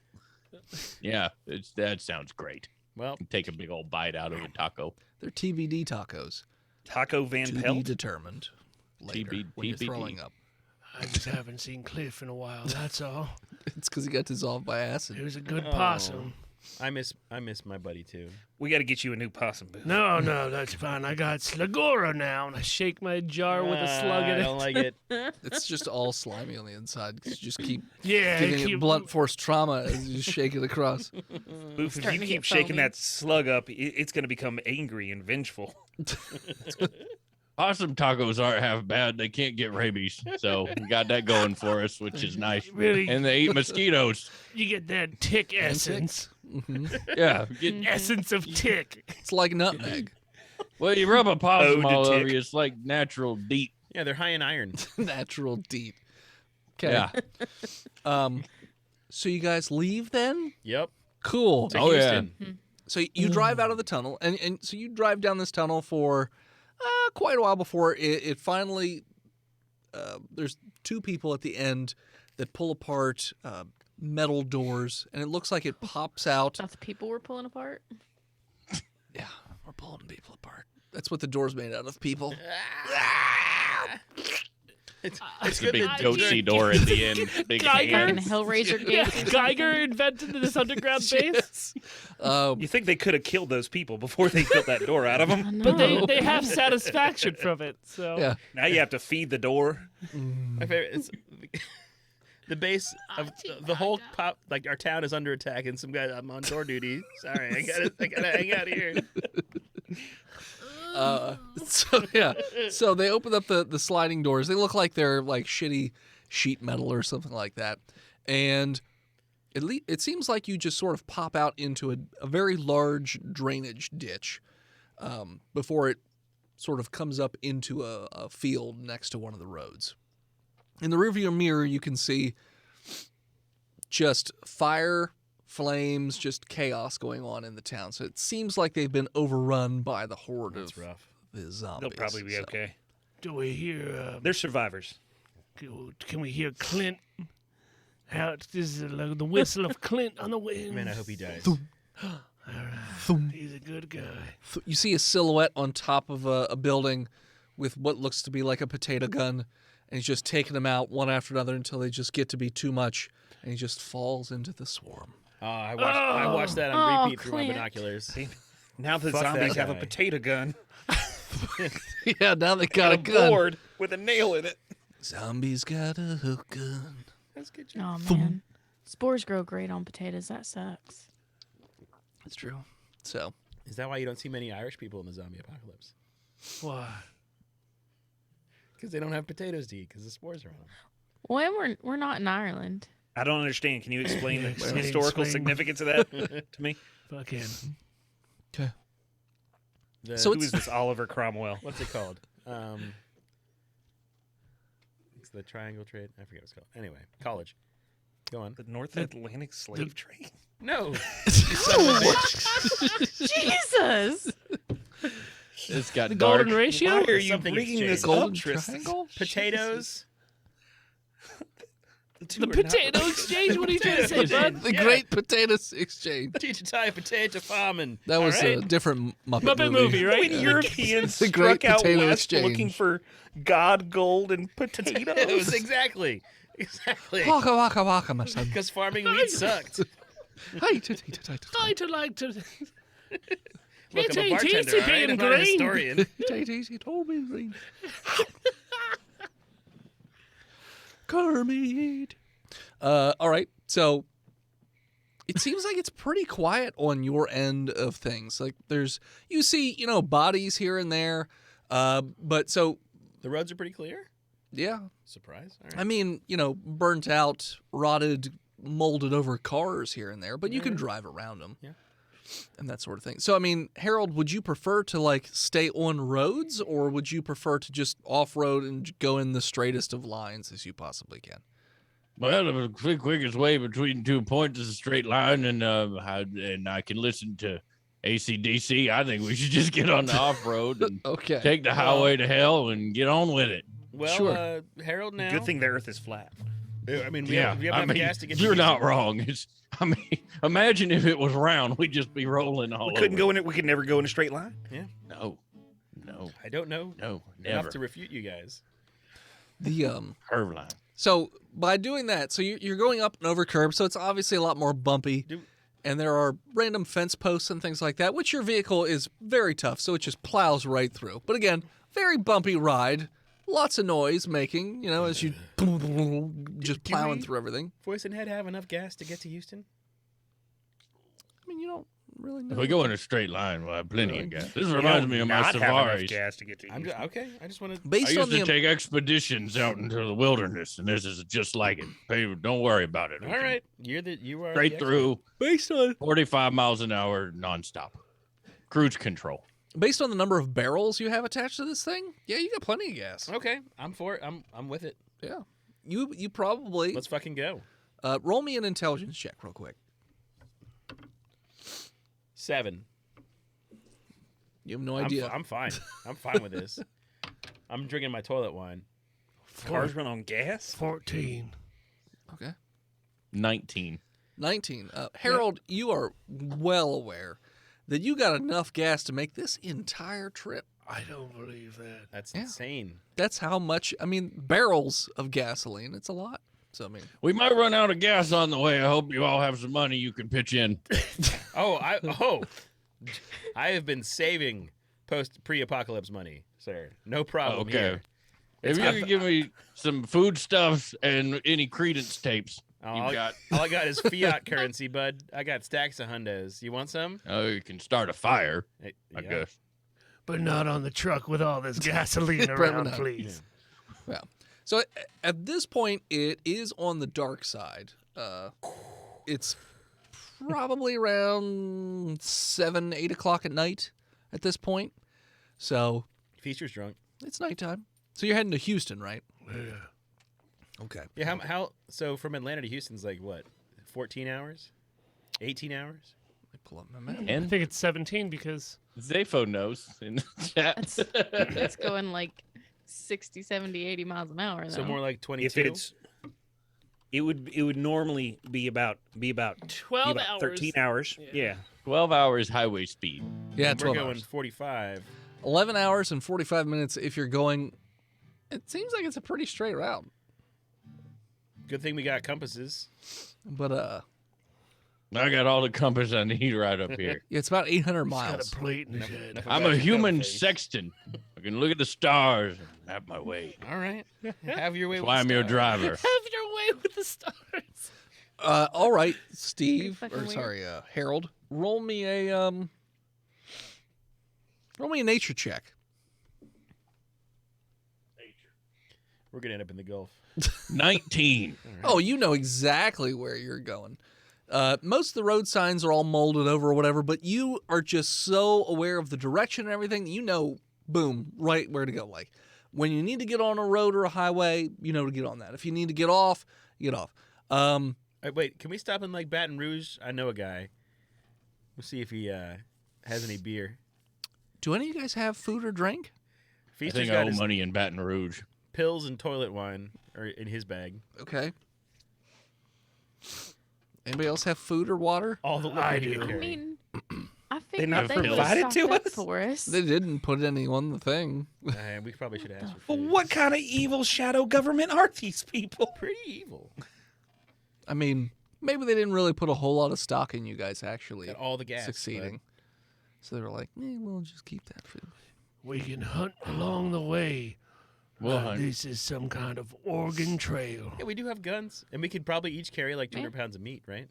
Yeah, that sounds great. Well, Take a big old bite out of a taco. They're TBD tacos. Taco Van To be Pelt. determined later when you're TBD. throwing up. I just haven't seen Cliff in a while. That's all. It's because he got dissolved by He acid. was a good Oh. possum. I miss my buddy too. We got to get you a new possum booth. No, that's fine. I got Slagora now, and I shake my jar with a slug I in don't it. like it. It's just all slimy on the inside 'cause you just keep Yeah, giving it blunt force trauma as you shake it across. Booth, if Starting you to keep get shaking foamy. that slug up, it's going to become angry and vengeful. Possum tacos aren't half bad. They can't get rabies, so we got that going for us, which is nice. Really, And they eat mosquitoes. you get that tick essence. hmm Yeah. Get, Essence of tick. It's like nutmeg. well, you rub a possum Ode to all over tick. you. It's like natural deep. Yeah, they're high in iron. Natural deep. Okay. Yeah. So you guys leave then? Yep. Cool. To Oh, yeah. Houston. So you drive out of the tunnel, and so you drive down this tunnel for quite a while before it finally. There's two people at the end that pull apart metal doors, and it looks like it pops out. Thought the people were pulling apart. Yeah, we're pulling people apart. That's what the door's made out of, people. It's It's a good big that- goatee door at the end. Big Geiger. Fucking hands. Hellraiser Yeah, gate. Geiger invented this underground base, You think they could have killed those people before they built that door out of I them? know. but they have satisfaction from it. So Yeah. Now you have to feed the door. My favorite is the base of the whole pop. Like our town is under attack, and some guy. I'm on door duty. Sorry, I gotta hang out here. So they open up the sliding doors. They look like they're like shitty sheet metal or something like that. And it seems like you just sort of pop out into a very large drainage ditch before it sort of comes up into a field next to one of the roads. In the rearview mirror, you can see just fire, flames, just chaos going on in the town. So it seems like they've been overrun by the horde That's of rough. the zombies. They'll probably be so. okay. Do we hear? They're survivors. Can we hear Clint? How this is like the whistle of Clint on the wind. Man, I hope he dies. All right. He's a good guy. You see a silhouette on top of a building with what looks to be like a potato gun, and he's just taking them out one after another until they just get to be too much, and he just falls into the swarm. Oh, I watched that on repeat through my Clint. binoculars. Now the Fuck that zombies have a guy. potato gun. Yeah, now they got a and gun. board with a nail in it. Zombies got a hook gun. That's good job. Oh man, spores grow great on potatoes. That sucks. That's true. So, Is that why you don't see many Irish people in the zombie apocalypse? Why? Because they don't have potatoes to eat because the spores are on them. Well, we're not in Ireland. I don't understand. Can you explain the Explain, historical explain. significance of that to me? Fucking. The, So Who is this Oliver Cromwell? what's it called? It's the triangle trade. I forget what it's called. Anyway, college. Go on. The North Atlantic slave trade? No. You son of a bitch. Jesus! It's got The dark. golden ratio. Why are you Something bringing exchange. this golden up, Tristan? triangle? Potatoes. two The are not potato related. exchange. What are you trying to say, Potato bud? The Yeah. Great Potatoes Exchange. Teach a Thai potato farming. That was All a right? different Muppet, Muppet movie, right? When Europeans The Great struck out Potato west Exchange. looking for God, gold, and potatoes. Potatoes. Exactly. Waka waka waka, my son. Because farming wheat sucked. Hi, I to like to. Look, It's I'm a a bartender, tasty all right? being I'm not a green. historian. He told me green. Kermit. All right. So it seems like it's pretty quiet on your end of things. Like you see, bodies here and there. But so, The roads are pretty clear. yeah. Surprise. All right. I mean, burnt out, rotted, molded over cars here and there, but you can drive around them. Yeah. And that sort of thing. So, I mean, Harold, would you prefer to stay on roads, or would you prefer to just off-road and go in the straightest of lines as you possibly can? Well, the quickest way between 2 points is a straight line, and I can listen to AC/DC. I think we should just get on the off road and Okay. take the highway to hell and get on with it. Well, Sure. Harold now. Good thing the Earth is flat. I mean, we Yeah, have I enough mean, gas to get. you're to not Houston. wrong. Imagine if it was round, we'd just be rolling all We couldn't over. go in it. We could never go in a straight line. No, I don't know no, enough never. to refute you guys. The Curve line. So by doing that, so you're going up and over curbs, so it's obviously a lot more bumpy. And there are random fence posts and things like that, which your vehicle is very tough, so it just plows right through. But again, very bumpy ride, lots of noise making, as you just plowing through everything. Voice and Head have enough gas to get to Houston? I mean, you don't really know. If we go in a straight line, we'll have plenty of gas. This reminds me of my Not have enough safaris. gas to get to I'm Houston. okay. I just want to. I Based on used to the take expeditions out into the wilderness, and this is just like it. Hey, don't worry about it. All right, you are Straight the through, based on 45 miles an hour, nonstop. Cruise control. based on the number of barrels you have attached to this thing, yeah, you got plenty of gas. expert. Okay, I'm for it. I'm with it. Yeah, you probably Let's fucking go. roll me an intelligence check real quick. 7. You have no idea. I'm fine. I'm fine with this. I'm drinking my toilet wine. Cars run on gas? 14. Okay. 19. 19. Harold, you are well aware that you got enough gas to make this entire trip. I don't believe that. That's Yeah. insane. That's how much, barrels of gasoline. It's a lot. So, We might run out of gas on the way. I hope you all have some money you can pitch in. I have been saving pre-apocalypse money, sir. No problem Okay. here. If you could give me some foodstuffs and any Credence tapes All you got, I got is fiat currency, bud. I got stacks of hundos. You want some? you can start a fire, Hey, I yeah. guess. But not on the truck with all this gasoline Probably around, not. please. So at this point, it is on the dark side. It's probably around 7, 8 o'clock at night at this point. So Feasture's drunk. it's nighttime. So you're heading to Houston, right? Yeah. Okay. Yeah, how so from Atlanta to Houston's like what? 14 hours? 18 hours? pull up my map. I And think it's 17 because Zafo knows in the chat. It's going like 60, 70, 80 miles an hour. So though. more like 22. If it's, it would normally be about 12 hours. 13 hours. Yeah. 12 hours highway speed. Yeah, We're 12 going hours. 45. 11 hours and 45 minutes if you're going. It seems like it's a pretty straight route. Good thing we got compasses. But I got all the compass I need right up here. yeah, it's about 800 he's got miles. a plate in his head. enough I'm about a your human face. sextant. I can look at the stars and map my way. All right. Have your way That's with why I'm your stars. driver. Have your way with the stars. All right, Steve, fucking or weird. sorry, Harold, roll me a nature check. We're going to end up in the Gulf. 19. Oh, you know exactly where you're going. Most of the road signs are all molded over or whatever, but you are just so aware of the direction and everything that you know, boom, right where to go. Like when you need to get on a road or a highway, you know to get on that. If you need to get off, you get off. Wait, can we stop in like Baton Rouge? I know a guy. We'll see if he has any beer. Do any of you guys have food or drink? I Feaster's think I got owe his money in Baton Rouge. pills and toilet wine are in his bag. Okay. Anybody else have food or water? All the liquor I he do. can I carry. mean, I They figured not they would provided have to stocked up us? for us. They didn't put any on the thing. We probably should ask for But food. what kind of evil shadow government are these people? Pretty evil. I mean, maybe they didn't really put a whole lot of stock in you guys actually Got all the gas. succeeding. So they were like, we'll just keep that food. We can hunt along the way. We'll hunt. This is some kind of Oregon Trail. Yeah, we do have guns, and we could probably each carry like 200 pounds of meat, right?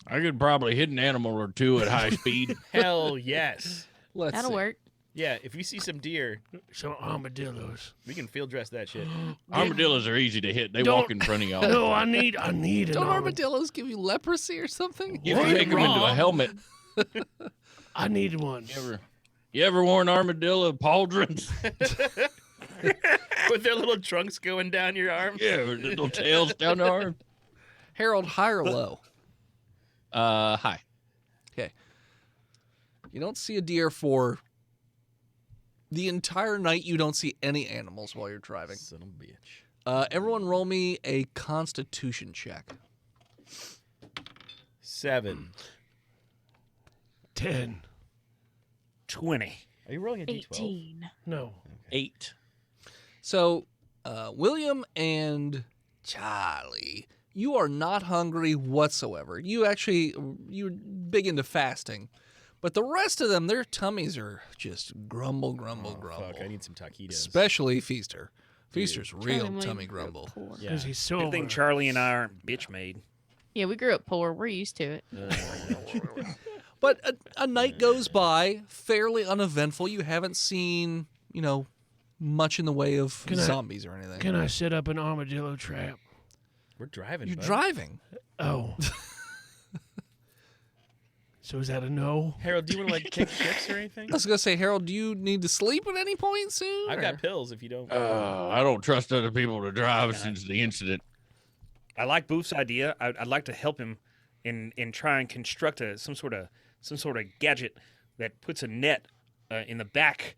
I could probably hit an animal or two at high speed. Hell yes. Let's That'll see. work. Yeah, if we see some deer, Some armadillos. we can field dress that shit. Armadillos are easy to hit. They Don't- walk in front of y'all. No, I need an Don't armadillo. armadillos give you leprosy or something? You can make them into a helmet. I need one. You ever worn armadillo pauldrons? With their little trunks going down your arm. Yeah, with the little tails down the arm. Harold, high or low? Hi. Okay. You don't see a deer for the entire night. You don't see any animals while you're driving. Son of a bitch. Everyone roll me a constitution check. 7. 10. 20. Are you rolling a d12? 18. No. 8. So, William and Charlie, you are not hungry whatsoever. You're big into fasting. But the rest of them, their tummies are just grumble, grumble, grumble. Fuck, I need some taquitos. Especially Feaster. Feaster's real Charlie, we tummy grew up grumble. poor. Yeah. Because he's Good sober. thing Charlie and I aren't bitch made. Yeah, we grew up poor. We're used to it. But a night goes by, fairly uneventful. You haven't seen, much in the way of Can I- zombies or anything. Can I set up an armadillo trap? We're driving. You're bud. driving. Oh. So is that a no? Harold, do you want to like take shifts or anything? I was gonna say, Harold, do you need to sleep at any point soon? I've or- got pills if you don't. I don't trust other people to drive since the incident. I like Boof's idea. I'd like to help him in try and construct some sort of gadget that puts a net in the back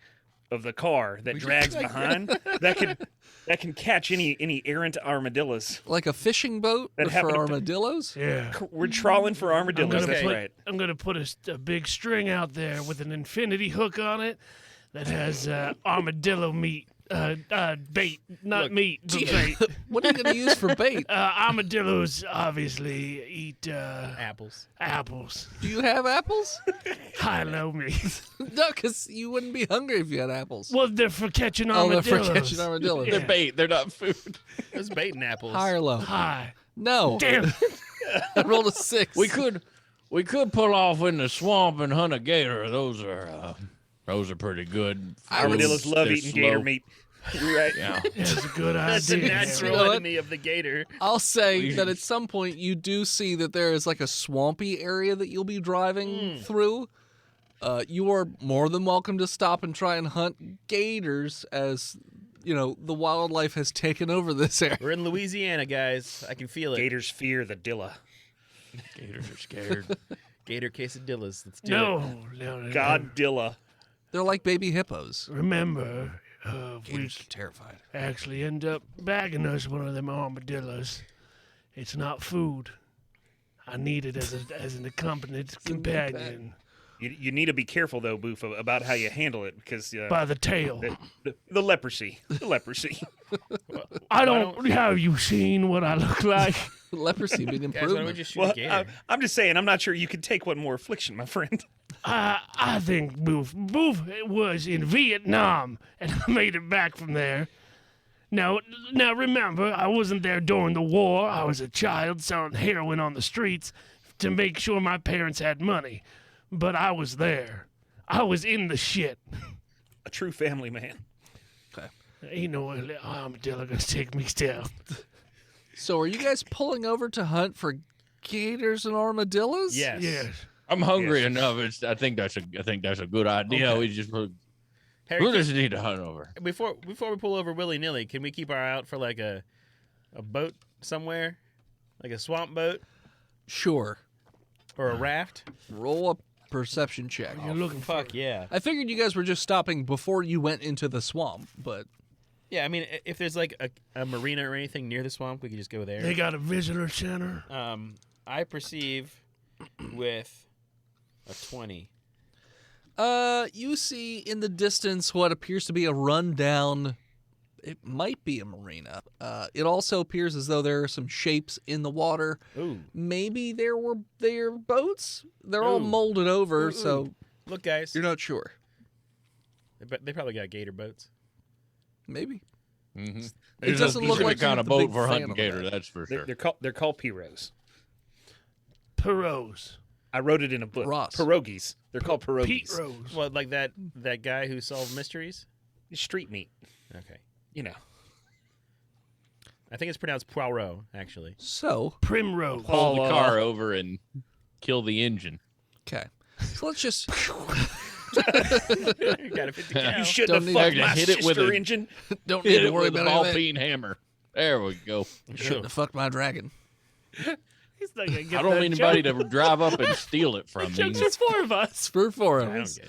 of the car that drags behind that can catch any errant armadillos. like a fishing boat That but happened for to- armadillos. Yeah. We're trawling for armadillos. That's put- right. I'm going to put a big string out there with an infinity hook on it that has armadillo meat. Bait. Not Look, meat, but bait. What are you gonna use for bait? Armadillos obviously eat Apples. apples. Do you have apples? High-low meat. No, because you wouldn't be hungry if you had apples. Well, they're for catching Oh, they're armadillos. for catching armadillos. Yeah. They're bait. They're not food. Those baiting apples. High or low? High. No. Damn. I rolled a 6. We could pull off in the swamp and hunt a gator. Those are pretty good. Armadillos They're love eating gator slow. meat. You're right. Yeah. That's a good That's the idea. natural You know what? enemy of the gator. I'll say We- that at some point you do see that there is like a swampy area that you'll be driving through. You are more than welcome to stop and try and hunt gators as, the wildlife has taken over this area. We're in Louisiana, guys. I can feel it. Gators fear the Dilla. Gators are scared. Gator quesadillas. Let's do it. No. Godzilla. They're like baby hippos. Remember, we Gators are terrified. actually end up bagging us one of them armadillos. It's not food. I need it as an accompanied companion. You need to be careful though, Boof, about how you handle it because By the tail. the leprosy. The leprosy. I don't. Have you seen what I look like? Leprosy being Guys, why don't we improvement. just shoot Well, a gator? I'm just saying. I'm not sure you can take one more affliction, my friend. I think Boof was in Vietnam, and I made it back from there. Now remember, I wasn't there during the war. I was a child selling heroin on the streets to make sure my parents had money. But I was there. I was in the shit. A true family man. Ain't no armadillo gonna take me down. So are you guys pulling over to hunt for gators and armadillos? Yes. Yes. I'm hungry Yes. enough. I think that's a good idea. Okay. We just Harry, who does it need to hunt over? before we pull over willy nilly, can we keep our eye out for like a boat somewhere, like a swamp boat Sure. or a raft? Roll a perception check. You're looking for. Fuck yeah. I figured you guys were just stopping before you went into the swamp, but Yeah, I mean, if there's like a marina or anything near the swamp, we could just go there. They got a visitor center. I perceive with a 20. you see in the distance what appears to be a rundown. It might be a marina. It also appears as though there are some shapes in the water. Ooh. Maybe they're boats. They're all Ooh. molded over, Ooh, so Look, guys. you're not sure. They probably got gator boats. Maybe. Mm-hmm. It doesn't look like the kind you're of the boat big for fan hunting of gator. that. That's for sure. They're called pirogues. Perros. I wrote it in a book. Ross. Pierogies. They're called pierogies. Pete Rose. Well, like that guy who solved mysteries. Street meat. Okay. You know. I think it's pronounced Poirot, actually. So, Primrose. Pull the Paul, car over and kill the engine. okay. So let's just You gotta fit the cow. You shouldn't Don't have need fucked to my hit it with sister a- engine. don't need Hit to it worry with a about ball anything. peen hammer. There we go. Shouldn't have fucked my dragon. He's not gonna get I don't that need anybody joke. to drive up and steal it from me. Jokes are four of us. For four of I don't us. get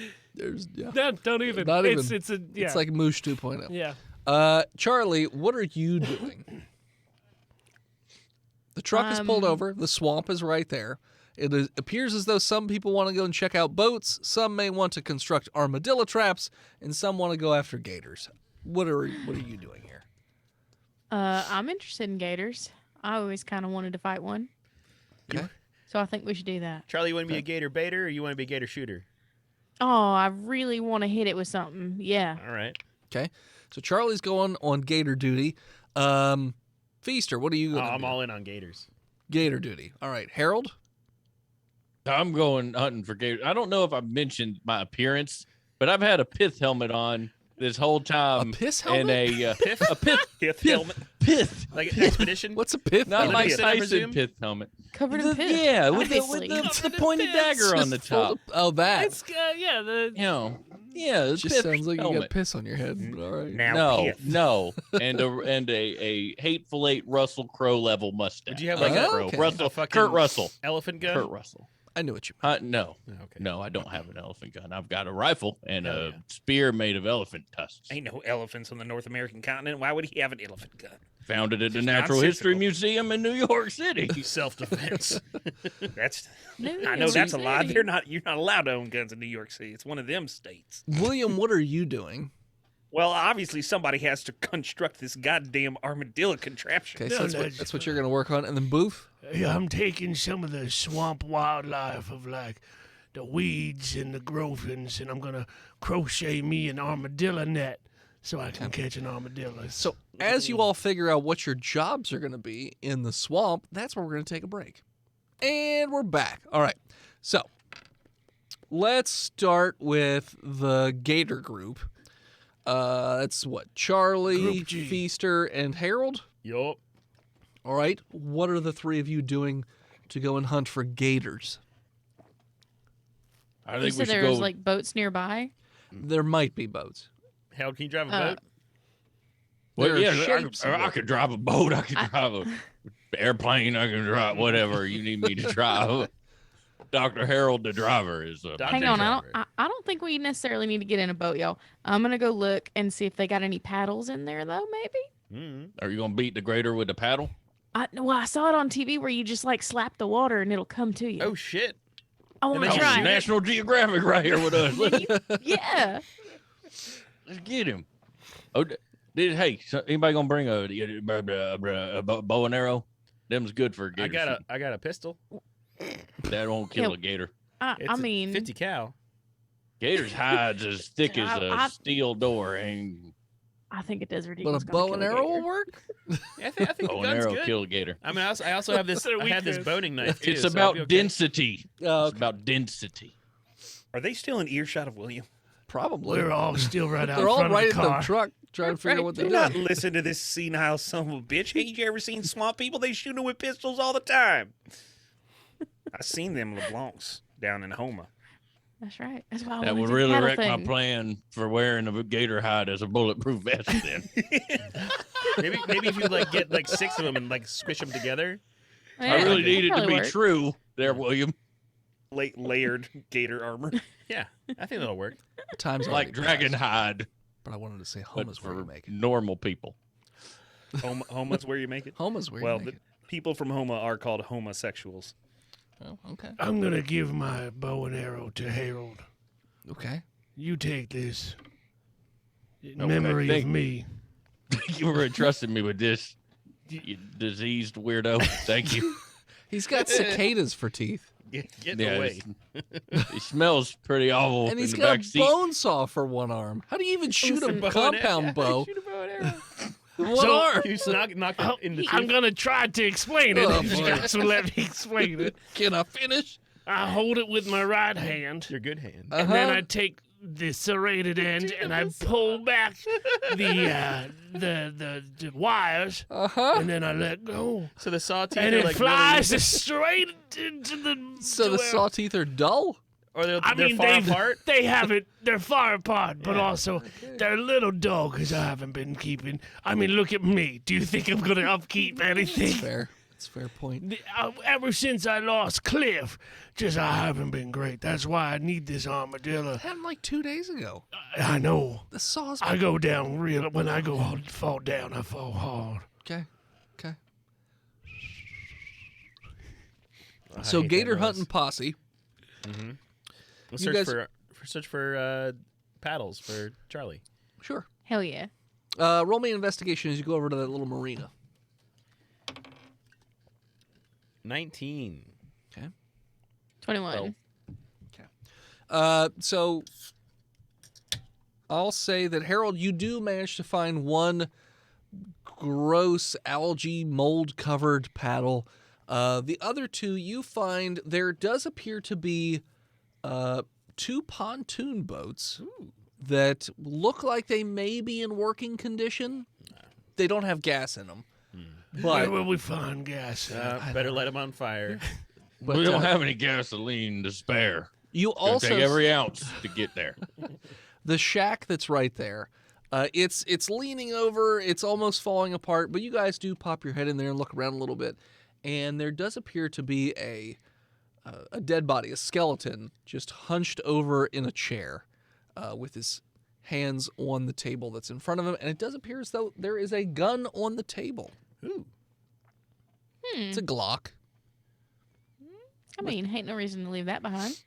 it. There's Don't even. Not it's, even. It's a yeah. It's like Moosh 2.0. yeah. Charlie, what are you doing? The truck is pulled over. The swamp is right there. Appears as though some people want to go and check out boats. Some may want to construct armadillo traps, and some want to go after gators. What are you doing here? I'm interested in gators. I always kind of wanted to fight one. Okay. So I think we should do that. Charlie, you want to be a gator baiter or you want to be a gator shooter? Oh, I really want to hit it with something. Yeah. All right. Okay. So Charlie's going on gator duty. Feaster, what are you going to I'm do? all in on gators. Gator duty. All right. Harold? I'm going hunting for gators. I don't know if I mentioned my appearance, but I've had a pith helmet on this whole time. A piss And helmet? a Pith? a pith Fifth helmet. pith. Like an expedition? What's a pith Not helmet? Mike Tyson, I Tyson presume? pith helmet. Covered in piss. Yeah, with obviously. the pointed dagger on the Just full top. of- oh, that. It's yeah. The You know, yeah, It it's just pith sounds like you helmet. got piss on your head. But all right. Now No, pith. no, and a hateful eight Russell Crowe level mustache. Would you have Like like Oh, a okay. Russell, a fucking Kurt Russell, elephant gun? Kurt Russell. I knew what you meant. No, Okay. no, I don't have an elephant gun. I've got a rifle and Hell a yeah. spear made of elephant tusks. Ain't no elephants on the North American continent. Why would he have an elephant gun? Found it at the Just Natural History nonsensical. Museum in New York City. Self-defense. That's New I know York that's a lie. City. You're not allowed to own guns in New York City. It's one of them states. William, what are you doing? Well, obviously somebody has to construct this goddamn armadillo contraption. Okay, so No, that's, no, that's what you're going to work on. And then Booth? Yeah, I'm taking some of the swamp wildlife of like the weeds and the growthings, and I'm gonna crochet me an armadillo net so I can catch an armadillo. So as you all figure out what your jobs are going to be in the swamp, that's where we're going to take a break. And we're back. All right. So let's start with the Gator group. That's what? Charlie, Group G. Feaster, and Harold? Yup. All right. What are the three of you doing to go and hunt for gators? I You think we said should there go. was like boats nearby. There might be boats. Harold, can you drive a Uh, boat? Well, there are yeah, shapes of I it. could drive a boat. I could drive a airplane. I can drive whatever you need me to drive. Dr. Harold, the driver, is. Hang on, I don't think we necessarily need to get in a boat, y'all. I'm gonna go look and see if they got any paddles in there, though. Maybe. Are you gonna beat the grader with the paddle? I saw it on TV where you just like slap the water and it'll come to you. Oh shit! I want makes to you try. National Geographic right here with us. Yeah. Let's get him. Oh, hey, anybody gonna bring a bow and arrow? Them's good for I gator. got a pistol. That won't kill a gator. I mean, 50 cal. Gator's hide's as thick as a I- steel door, and I think a desert But eagle's a gonna bow and kill a arrow will gator. work? I think the bow and gun's arrow good. kill a gator. I mean, I also have this. That's their I have this weakness. boning knife too. It's so I'll about be okay. density. Oh, It's about density. Are they still in earshot of William? probably. We're all still right out They're all front right of in the the car. truck trying to figure out what they're Do not doing. listen to this senile son of a bitch. Ain't you ever seen swamp people? They shoot them with pistols all the time. I seen them LeBlancs down in Homa. That's right. That's why I That wanna would do really paddle wreck my thing. plan for wearing a gator hide as a bulletproof vest. Then Maybe if you like get like 6 of them and like squish them together. Yeah, I really that'd need it to probably be work. true. There, William. Layered gator armor. Yeah, I think that'll work. Times Like already dragon passed, hide, but I wanted to say but Homa's where for you make it. normal people. Homa's where you make it. Homa's where Well, you make it. people from Homa are called homosexuals. Oh, okay. I'm gonna give my bow and arrow to Harold. Okay. You take this. In Okay, memory thank- of me. You were entrusting me with this, you diseased weirdo. Thank you. He's got cicadas for teeth. Get Yeah, away. He smells pretty awful And he's in the got back a seat. bone saw for one arm. How do you even shoot a Listen, compound bow Shoot a bow and arrow. with one So- arm? You just knock Oh, it in the I'm tooth. gonna try to explain it. Oh, if you boy. guys will let me explain it. Can I finish? I hold it with my right hand, Your good hand. and then Uh-huh. I take the serrated end and I pull back the wires, Uh-huh. and then I let go, So the saw teeth and are it like flies really, straight into the. So the where- saw teeth are dull? or they're I mean, far apart. they haven't. They're far apart, but Yeah, also they're a little dull because I haven't been keeping. I mean, look at me. Do you think I'm gonna upkeep anything? Fair. It's a fair point. Ever since I lost Cliff, I haven't been great. That's why I need this armadillo. It happened like 2 days ago. I know. The saw's I go down real. When I fall down, I fall hard. okay. Okay. I So hate that gator noise. hunting posse. We'll You search guys- for paddles for Charlie. Sure. Hell yeah. Roll me an investigation as you go over to that little marina. 19. 21. So I'll say that Harold, you do manage to find one gross algae mold covered paddle. The other two, you find there does appear to be 2 pontoon boats that look like they may be in working condition. They don't have gas in them. Where But, will we find gas? Better let him on fire. but We don't have any gasoline to spare. you Gonna also take every ounce to get there. the shack that's right there. It's leaning over. It's almost falling apart. But you guys do pop your head in there and look around a little bit, and there does appear to be a dead body, a skeleton, just hunched over in a chair, with his hands on the table that's in front of him. And it does appear as though there is a gun on the table. Ooh. It's a Glock. I mean, ain't no reason to leave that behind.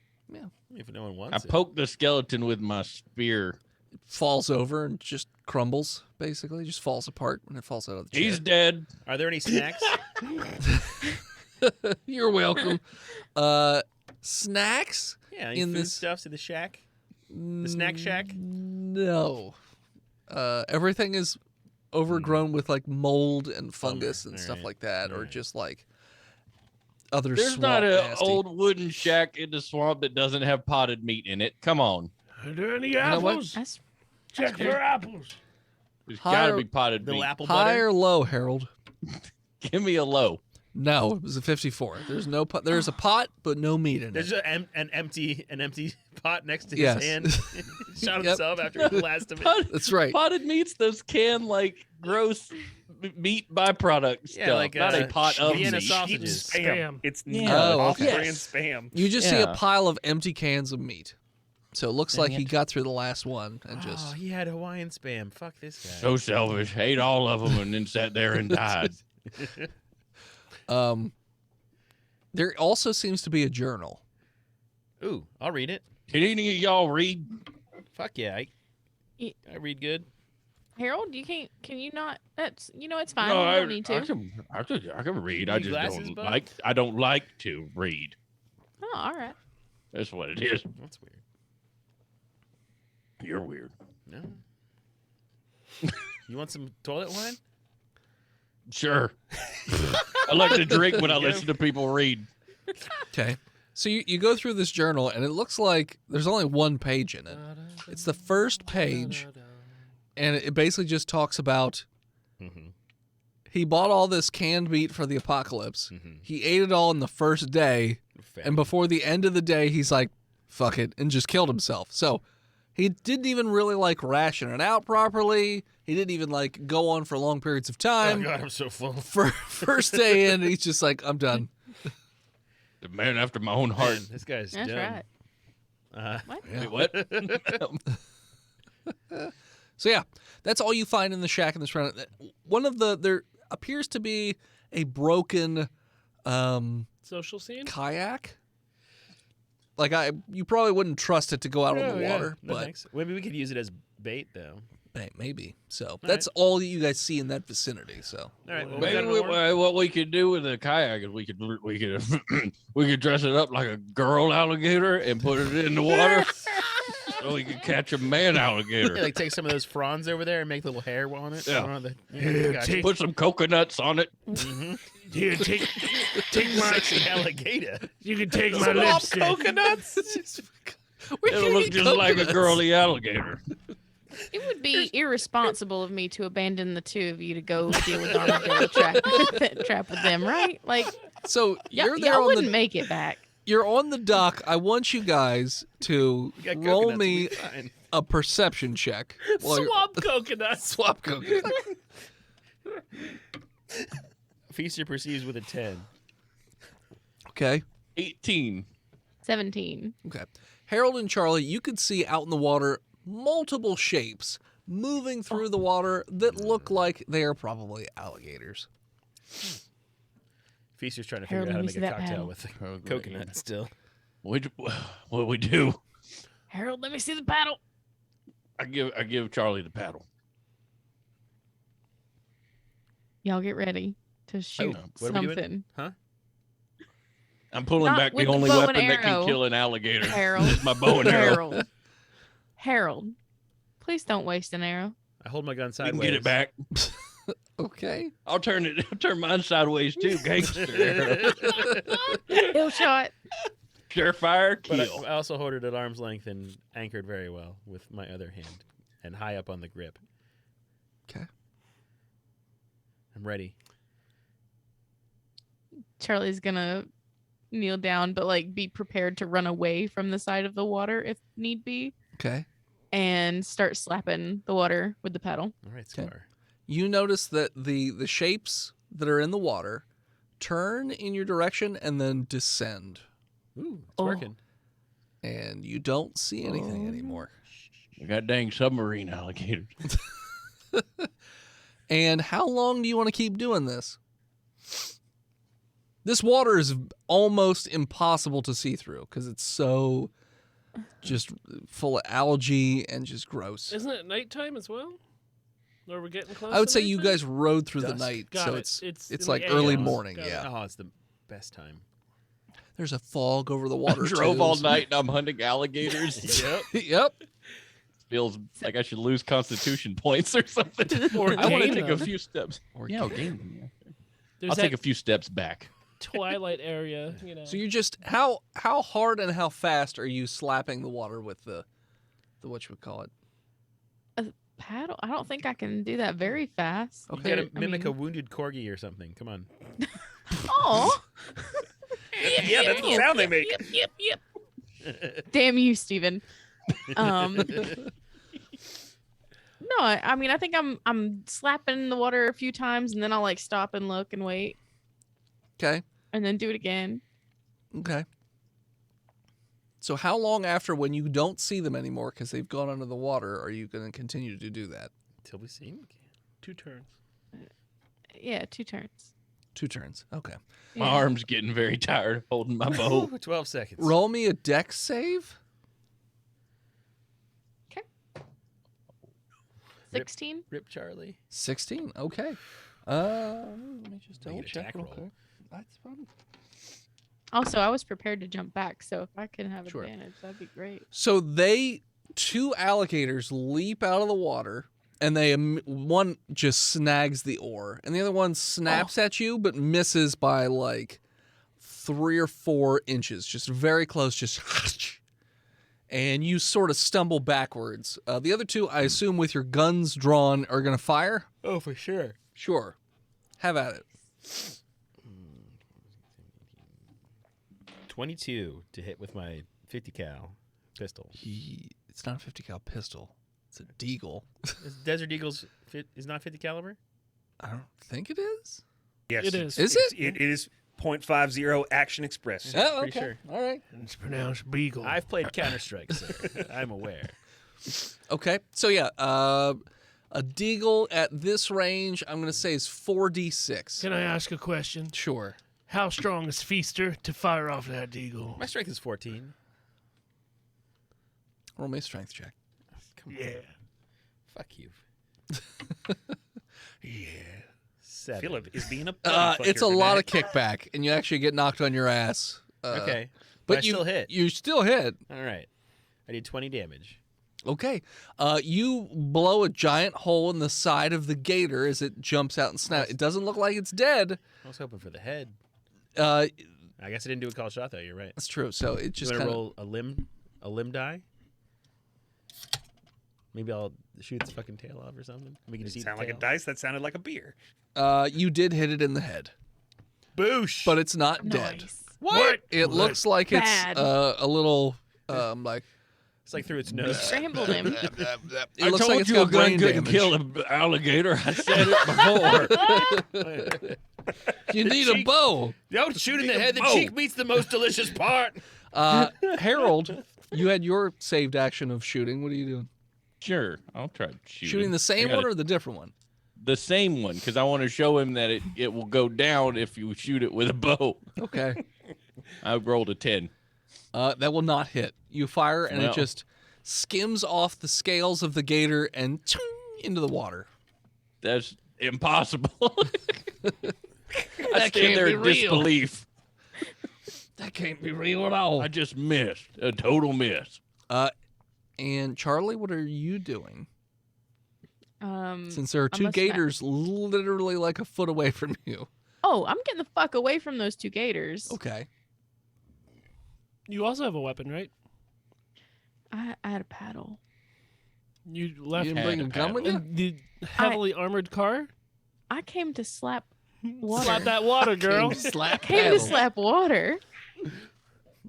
If no one I wants it. poked the skeleton with my spear. Falls over and just crumbles. Basically, just falls apart when it falls out of the chair. He's dead. Are there any snacks? You're welcome. Snacks? Yeah, any In food this- stuffs in the shack? The snack shack? No. Everything is overgrown with like mold and fungus and stuff Alright, like that, or alright. just like other There's swamp not an nasty. old wooden shack in the swamp that doesn't have potted meat in it. Come on. Are there any know what? apples? That's Check for apples. There's Higher- got to be potted Little meat. apple High butter? or low, Harold? Give me a low. No, it was a 54. There's no pot. There's a pot, but no meat in There's it. an empty pot next to Yes. his hand. Shot Yep. himself after he blasted him. That's right. Potted meat's those canned, like, gross meat byproduct stuff, like, not a pot of Vienna meat. sausages. Spam. It's Yeah. Oh, okay. off-brand spam. You just see a Yeah. pile of empty cans of meat. So it looks like Dang he it. got through the last one and Oh, just. he had Hawaiian spam. Fuck this guy. So selfish. Ate all of them and then sat there and died. There also seems to be a journal. Ooh, I'll read it. Can any of y'all read? Fuck yeah, I read good. Harold, you can't. Can you not? That's it's fine. No, you don't need to. I can read. You I need just glasses, don't bud? like. I don't like to read. Oh, all right. That's what it is. That's weird. You're weird. No. You want some toilet wine? Sure. I like to drink when I You go. listen to people read. Okay. So you go through this journal, and it looks like there's only one page in it. It's the first page, and it basically just talks about Mm-hmm. he bought all this canned meat for the apocalypse. Mhm. He ate it all in the first day, and before the end of the day, he's like, fuck it, and just killed himself. So he didn't even really like ration it out properly. He didn't even like go on for long periods of Oh time. god, I'm so full. First day in, he's just like, I'm done. The man after my own heart. Man, this guy's That's dumb. right. What? Wait, what? So yeah, that's all you find in the shack in this round. There appears to be a broken Social scene? kayak. Like you probably wouldn't trust it to go out on the water, No, but thanks. Maybe we could use it as bait though. maybe. So that's all that you guys see in that vicinity. So All right. Well, Maybe we got What we could do with the kayak is we could we could dress it up like a girl alligator and put it in the water, so we could catch a man alligator. like take some of those fronds over there and make little hair on it. Yeah. Gotcha. Put some coconuts on it. Mhm. Here, take my. Sexy alligator. You can take my lipstick. coconuts. It'll look just like a girly alligator. It would be irresponsible of me to abandon the two of you to go deal with armadillo trap with them, right? Like, so you're there y'all on wouldn't the make it back. you're on the dock. I want you guys to We got roll coconuts, me we'll be fine. a perception check. while you're- Swamp coconuts. Swap coconuts. Feaster perceives with a 10. Okay. 18. 17. Okay. Harold and Charlie, you could see out in the water multiple shapes moving through the water that look like they are probably alligators. Feaster's trying to Harold, figure out how to let me make see a that cocktail paddle. with Oh, coconut still. What do we do? Harold, let me see the paddle. I give Charlie the paddle. Y'all get ready to shoot what are we doing? something. Huh? I'm pulling Not back the with the only bow and weapon that can arrow. kill an alligator. Harold. It's my bow and arrow. Harold. Harold. Please don't waste an arrow. I hold my gun You sideways. can get it back. Okay. I'll turn mine sideways too, gangster. Kill shot. Surefire But kill. I also hold it at arm's length and anchored very well with my other hand and high up on the grip. Okay. I'm ready. Charlie's gonna kneel down, but like be prepared to run away from the side of the water if need be, Okay. and start slapping the water with the paddle. All right, Okay. Scar. You notice that the shapes that are in the water turn in your direction and then descend. Ooh, it's Oh. working. And you don't see anything anymore. You got dang submarine alligators. And how long do you want to keep doing this? This water is almost impossible to see through because it's so just full of algae and just gross. Isn't it nighttime as well? Or we're getting close? I would to say you nighttime? guys rode through the Dusk. night, Got so it. it's in like the early AM. morning. Got it. Yeah, Oh, it's the best time. there's a fog over the water. Drove too, all so- night and I'm hunting alligators. Yep. Yep. Feels like I should lose constitution points or something. Or I want to gain take a them. few steps. I'll gain them. Yeah. There's I'll that take a few steps back. twilight area, you know. So you're just how hard and how fast are you slapping the water with the what you would call it? Paddle? I don't think I can do that very fast. You Okay. gotta mimic a wounded corgi or something. Come on. Oh, Yeah, that's the sound they make. damn you, Steven. No, No, I mean I think I'm slapping the water a few times and then I'll like stop and look and wait Okay. and then do it again. Okay. So how long after when you don't see them anymore because they've gone under the water are you going to continue to do that? Till we see him again. 2 turns. Yeah, 2 turns. 2 turns. Okay. My Yeah. arm's getting very tired holding my bow. 12 seconds. Roll me a dex save. 16. Rip Charlie. 16. Okay. Let me just Make double it check attack real roll. quick. That's fine. Also, I was prepared to jump back, so if I can have Sure. advantage, that'd be great. So 2 alligators leap out of the water, and one just snags the oar, and the other one snaps at you, but misses by like 3 or 4 inches, just very close, just. And you sort of stumble backwards. The other 2, I assume, with your guns drawn, are going to fire. Oh, for sure. Sure, have at it. 22 to hit with my 50 cal pistol. It's not a 50 cal pistol. It's a deagle. Is Desert Eagles is not 50 caliber? I don't think it is. Yes, It is. Is it? It is .50 Action Express. Oh, Pretty okay. sure. All right. And it's pronounced beagle. I've played Counter-Strike, sir. I'm aware. Okay. So yeah, a deagle at this range, I'm going to say is 4d6. Can I ask a question? Sure. How strong is Feaster to fire off that deagle? My strength is 14. Roll me a strength check. Come on. Yeah. Fuck you. Yeah. 7. Philip is being a It's a lot of kickback, and you actually get knocked on your ass. Okay. But I you still hit. You still hit. All right. I did 20 damage. Okay. You blow a giant hole in the side of the gator as it jumps out and snaps. It doesn't look like it's dead. I was hoping for the head. That's I guess I didn't do a call shot though. You're right. true. So it You just want kind to of. roll a limb die? Maybe I'll shoot its fucking tail off or something. We can just eat Sound the like a tail. dice. That sounded like a beer. You did hit it in the head, Boosh. but it's not dead. Nice. what? It looks like it's Bad. a little like It's like through its nose. Scrambled him. it I looks told like it's you a got gun brain couldn't damage. kill an alligator. I said it before. You need a bow. Don't shoot in the head. The bow. cheek meat's the most delicious part. Harold, you had your saved action of shooting. What are you doing? Sure, I'll try to shoot Shooting him. the I same gotta- one or the different one? The same one, because I want to show him that it will go down if you shoot it with a bow. Okay. I rolled a 10. That will not hit. You fire and it Well. just skims off the scales of the gator and ching, into the water. That's impossible. I That can't stand there be in real. disbelief. That can't be real at all. I just missed. A total miss. And Charlie, what are you doing? Since there are I 2 must gators literally like a foot away from you. Oh, I'm getting the fuck away from those 2 gators. Okay. You also have a weapon, right? I had a paddle. You You left didn't bring a gun with you? in the heavily armored car. I came to slap water. Slap that water, girl. Slap Came to paddles. slap water.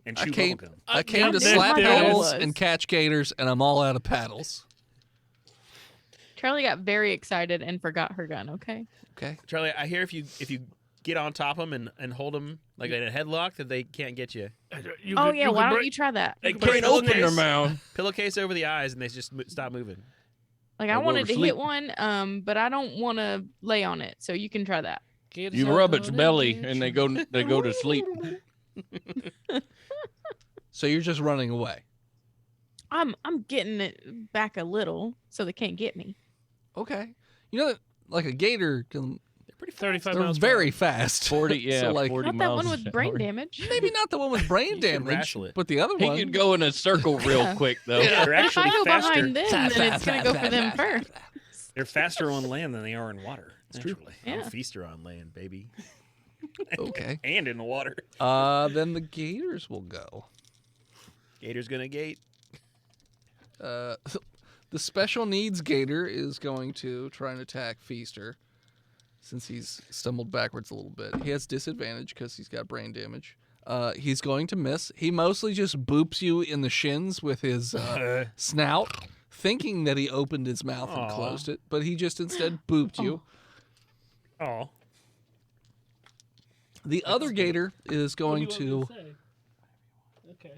And I chew came, bubblegum. I came to there slap it paddles was. and catch gators, and I'm all out of paddles. Charlie got very excited and forgot her gun. Okay. Okay. Charlie, I hear if you get on top of them and hold them like in a headlock, that they can't get you. You Oh could- yeah, you why could don't break- you try that? They But it's can't open their pillowcase. mouth. Pillowcase over the eyes, and they just stop moving. Like Or I go to wanted to sleep. hit one, but I don't want to lay on it. So you can try that. Gators You are rub its going belly in and they go to sleep. So you're just running away. I'm getting it back a little so they can't get me. Okay. You know that like a gator can They're pretty fast. 35 they're miles per very hour. fast. 40, yeah, So, like, 40 Not that one miles with an brain hour. damage. Maybe not the one with brain You should damage, wrestle it. but the other He one. could go in a circle real Yeah. quick, though. They're If I actually go faster. behind them, then it's gonna go for them first. They're faster on land than they are in water. true. Naturally. I'm Yeah. a feaster on land, baby. Okay. And in the water. Then the gators will go. Gator's gonna gate. The special needs gator is going to try and attack Feaster since he's stumbled backwards a little bit. He has disadvantage because he's got brain damage. He's going to miss. He mostly just boops you in the shins with his snout, thinking that he opened his mouth and Aw. closed it, but he just instead booped you. Oh. The other gator is going to. Okay.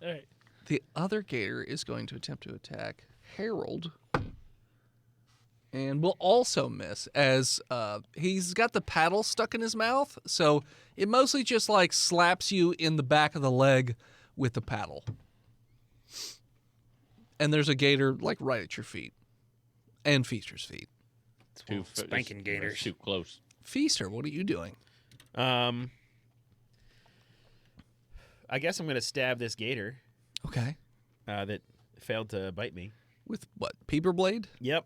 All right. The other gator is going to attempt to attack Harold. And will also miss as he's got the paddle stuck in his mouth. So it mostly just like slaps you in the back of the leg with the paddle. And there's a gator like right at your feet. And Feaster's feet. Spanking gators. Too close. Feaster, what are you doing? I guess I'm gonna stab this gator Okay. that failed to bite me. With what? Peeper blade? Yep,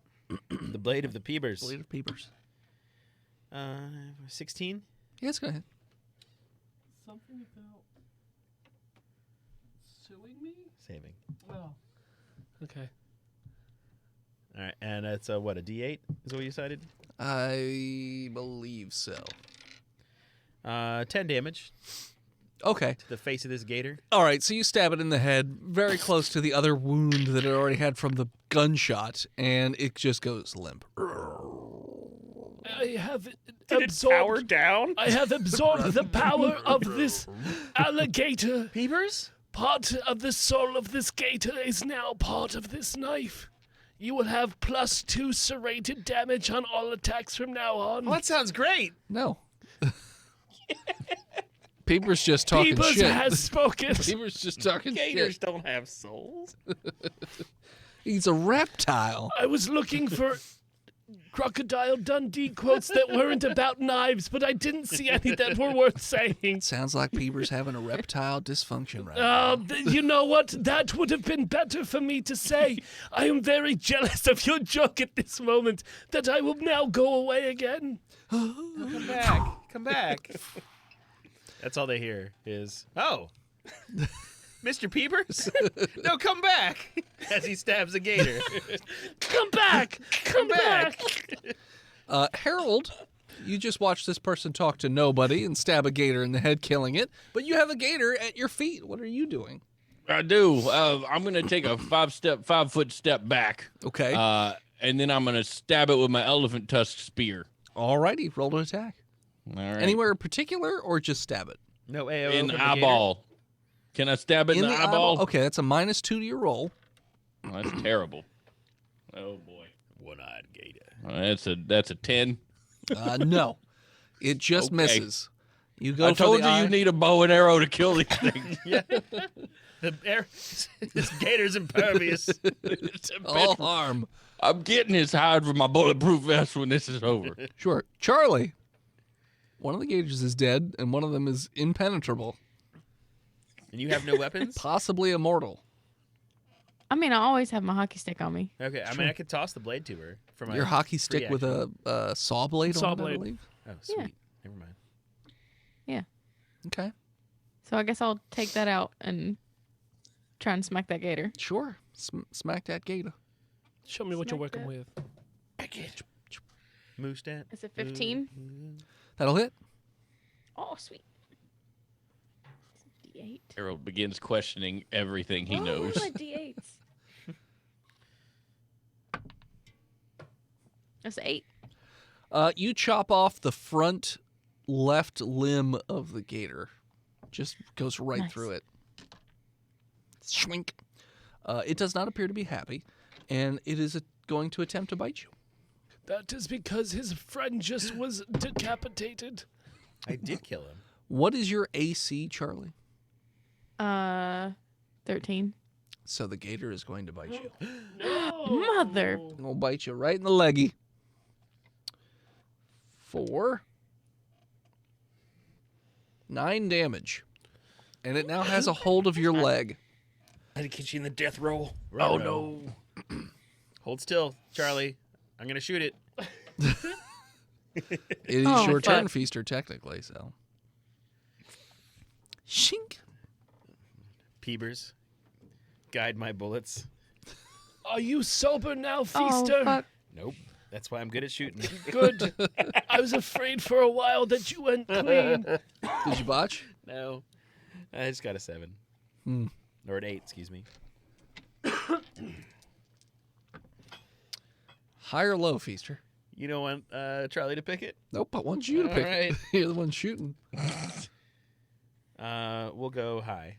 the blade of the peepers. Blade of peepers. 16. Yes, go ahead. Something about suing me? Saving. Oh. Okay. All right, and it's a D8 is what you decided. I believe so. 10 damage Okay. to the face of this gator. All right, so you stab it in the head, very close to the other wound that it already had from the gunshot, and it just goes limp. I have Did it power absorbed. down? I have absorbed the power of this alligator. Peepers? Part of the soul of this gator is now part of this knife. You will have +2 serrated damage on all attacks from now on. Well, that sounds great. No. Peeper's just talking Peepers shit. has spoken. Peeper's just talking Gators shit. don't have souls. He's a reptile. I was looking for Crocodile Dundee quotes that weren't about knives, but I didn't see any that were worth saying. Sounds like Peeper's having a reptile dysfunction right now. You know what? That would have been better for me to say. I am very jealous of your joke at this moment that I will now go away again. Come back. Come back. That's all they hear is, oh, Mr. Peepers? No, come back. As he stabs a gator. Come back! Come back! Harold, you just watched this person talk to nobody and stab a gator in the head, killing it, but you have a gator at your feet. What are you doing? I do. I'm gonna take a 5-foot step back. Okay. And then I'm gonna stab it with my elephant tusk spear. Alrighty, roll an attack. All right. Anywhere in particular, or just stab it? No AO in from the gator? eyeball. Can I stab it in the eyeball? Okay, that's a -2 to your roll. Oh, that's terrible. Oh boy. One-eyed gator. That's a 10. No, it just Okay. misses. You go. I for told the you eye. you need a bow and arrow to kill these things. Yeah. This gator's impervious. It's a all bit- harm. I'm getting his hide for my bulletproof vest when this is over. Sure, Charlie. One of the gators is dead, and one of them is impenetrable, And you have no weapons? possibly immortal. I mean, I always have my hockey stick on me. Okay, I mean, I could toss the blade to her. For my Your hockey free stick with action. a saw blade Saw on it, I blade. believe. Oh, sweet. Yeah. Never mind. Okay, So I guess I'll take that out and try and smack that gator. sure. Smack that gator. Show me what you're Smack working that. with. Moose stat. Is it 15? That'll hit. Oh, sweet. D8. Harold begins questioning everything he knows. Where are my D8s? That's 8. You chop off the front left limb of the gator. Just goes right Nice. through it. Schwink. It does not appear to be happy, and it is going to attempt to bite you. That is because his friend just was decapitated. I did kill him. What is your AC, Charlie? 13. So the gator is going to bite you. Mother. It'll bite you right in the leggy. 4. 9 damage. And it now has a hold of your leg. I had to catch you in the death roll. Oh no. Hold still, Charlie. I'm going to shoot it. It is Oh, your turn, fuck. Feaster, technically, so. Shink. Peepers. Guide my bullets. Are you sober now, Oh, Feaster? fuck. Nope. That's why I'm good at shooting. Good. I was afraid for a while that you went clean. Did you botch? No. I just got a 7. Hmm. Or an 8, excuse me. High or low, Feaster? You don't want Charlie to pick it? Nope, I want you to All pick right. it. You're the one shooting. We'll go high.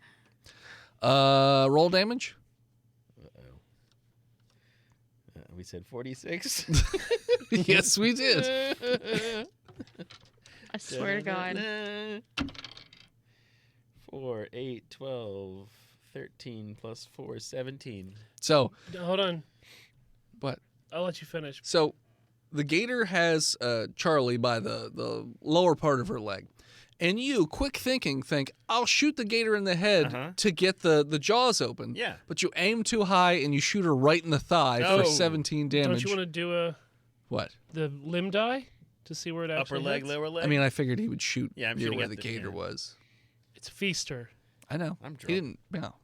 Roll damage. We said 46. Yes, we did. I swear to God. 4, 8, 12, 13 plus 4, 17. So, Hold on. what? I'll let you finish. So, the gator has Charlie by the lower part of her leg. And you, quick thinking, think, I'll shoot the gator in the head to get the jaws open. Yeah. But you aim too high and you shoot her right in the thigh for Oh. 17 damage. Don't you want to do What? the limb die to see where it Upper actually leg, hits? lower leg? I mean, I figured he would shoot Yeah, I'm near shooting where at the the- gator yeah. was. It's Feaster. I know. I'm He drunk. didn't. No.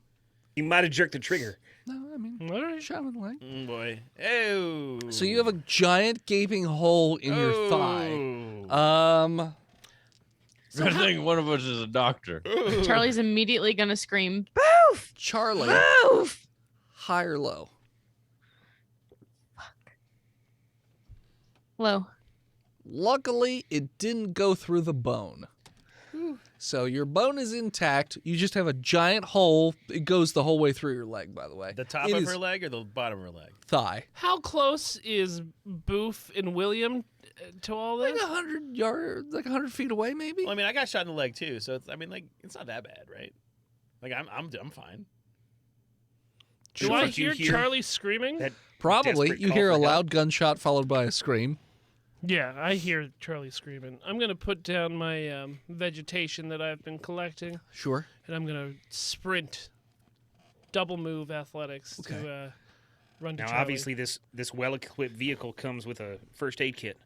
You might have jerked the trigger. No, I mean, All right. shot him in the leg. Boy. Oh. So you have a giant gaping hole in your thigh. thigh. Good thing one of us is a doctor. Charlie's immediately gonna scream, "Boof! Charlie, Boof!" high or low? Low. Luckily, it didn't go through the bone. So your bone is intact. You just have a giant hole. It goes the whole way through your leg, by the way. The top It of is her leg or the bottom of her leg? thigh. How close is Boof and William to all Like this? 100 yards, like 100 feet away, maybe. Well, I mean, I got shot in the leg too, so it's. I mean, like, it's not that bad, right? Like, I'm fine. Do Sure, I if you hear Charlie screaming? that Probably. desperate You call hear for a help? loud gunshot followed by a scream. Yeah, I hear Charlie screaming. I'm going to put down my vegetation that I've been collecting, Sure. and I'm going to sprint, double move athletics to run to Now, Charlie. obviously, this well-equipped vehicle comes with a first aid kit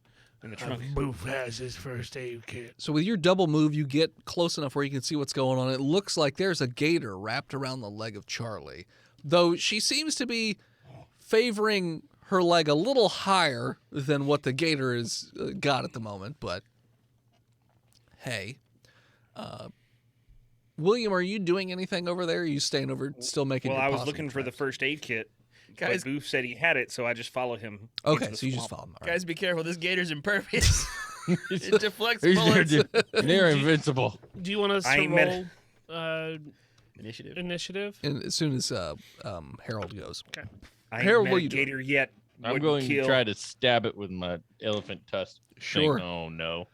in the trunk. Boof has his first aid kit. So with your double move, you get close enough where you can see what's going on. It looks like there's a gator wrapped around the leg of Charlie, though she seems to be favoring her leg a little higher than what the gator has got at the moment. But hey, William, are you doing anything over there? Or are you staying over, still making? Well, your I was possum looking for the tracks? first aid kit. Guys, But Boof said he had it, so I just followed him. Okay, into the so you just swamp. follow him. All right. guys, be careful. This gator's impervious. It deflects He's bullets. They're invincible. Do you want us I to ain't roll met Initiative. initiative? And as soon as Harold goes, I ain't Harold, met what a you doing? gator yet. I'm Wouldn't going kill. to try to stab it with my elephant tusk. Sure. Oh no.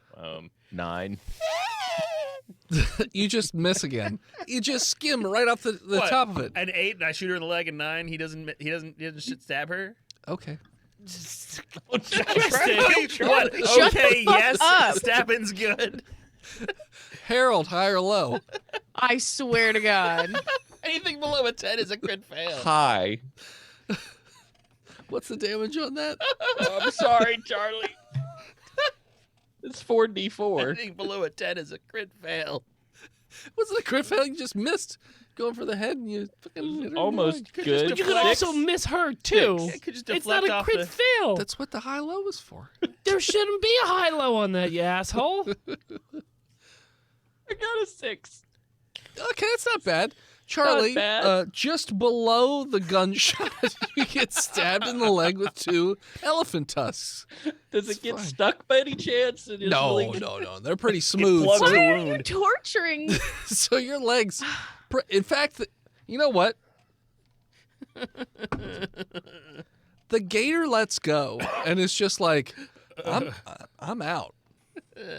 9. you just miss again. You just skim right off the What? top of it. An 8, and I shoot her in the leg. And 9, he doesn't stab her. Okay. What? Shut Okay, the fuck yes, up. stabbing's good. Harold, high or low? I swear to God. Anything below a 10 is a crit fail. Hi. What's the damage on that? I'm sorry, Charlie. It's 4d4. Anything below a 10 is a crit fail. What's the crit fail? You just missed going for the head and you fucking hit her in the Almost leg. Could good. just You could Six. also miss her, too. It could just It's deflect not a off crit the... fail. That's what the high-low is for. There shouldn't be a high-low on that, you asshole. I got a 6. Okay, that's not bad. Charlie, bad. just below the gunshot, you get stabbed in the leg with 2 elephant tusks. Does It's it get fine. stuck by any chance? It is No, really- no. They're pretty smooth. plugs So, the Why are you wound. torturing? so your legs... In fact, you know what? The gator lets go, and it's just like, I'm out.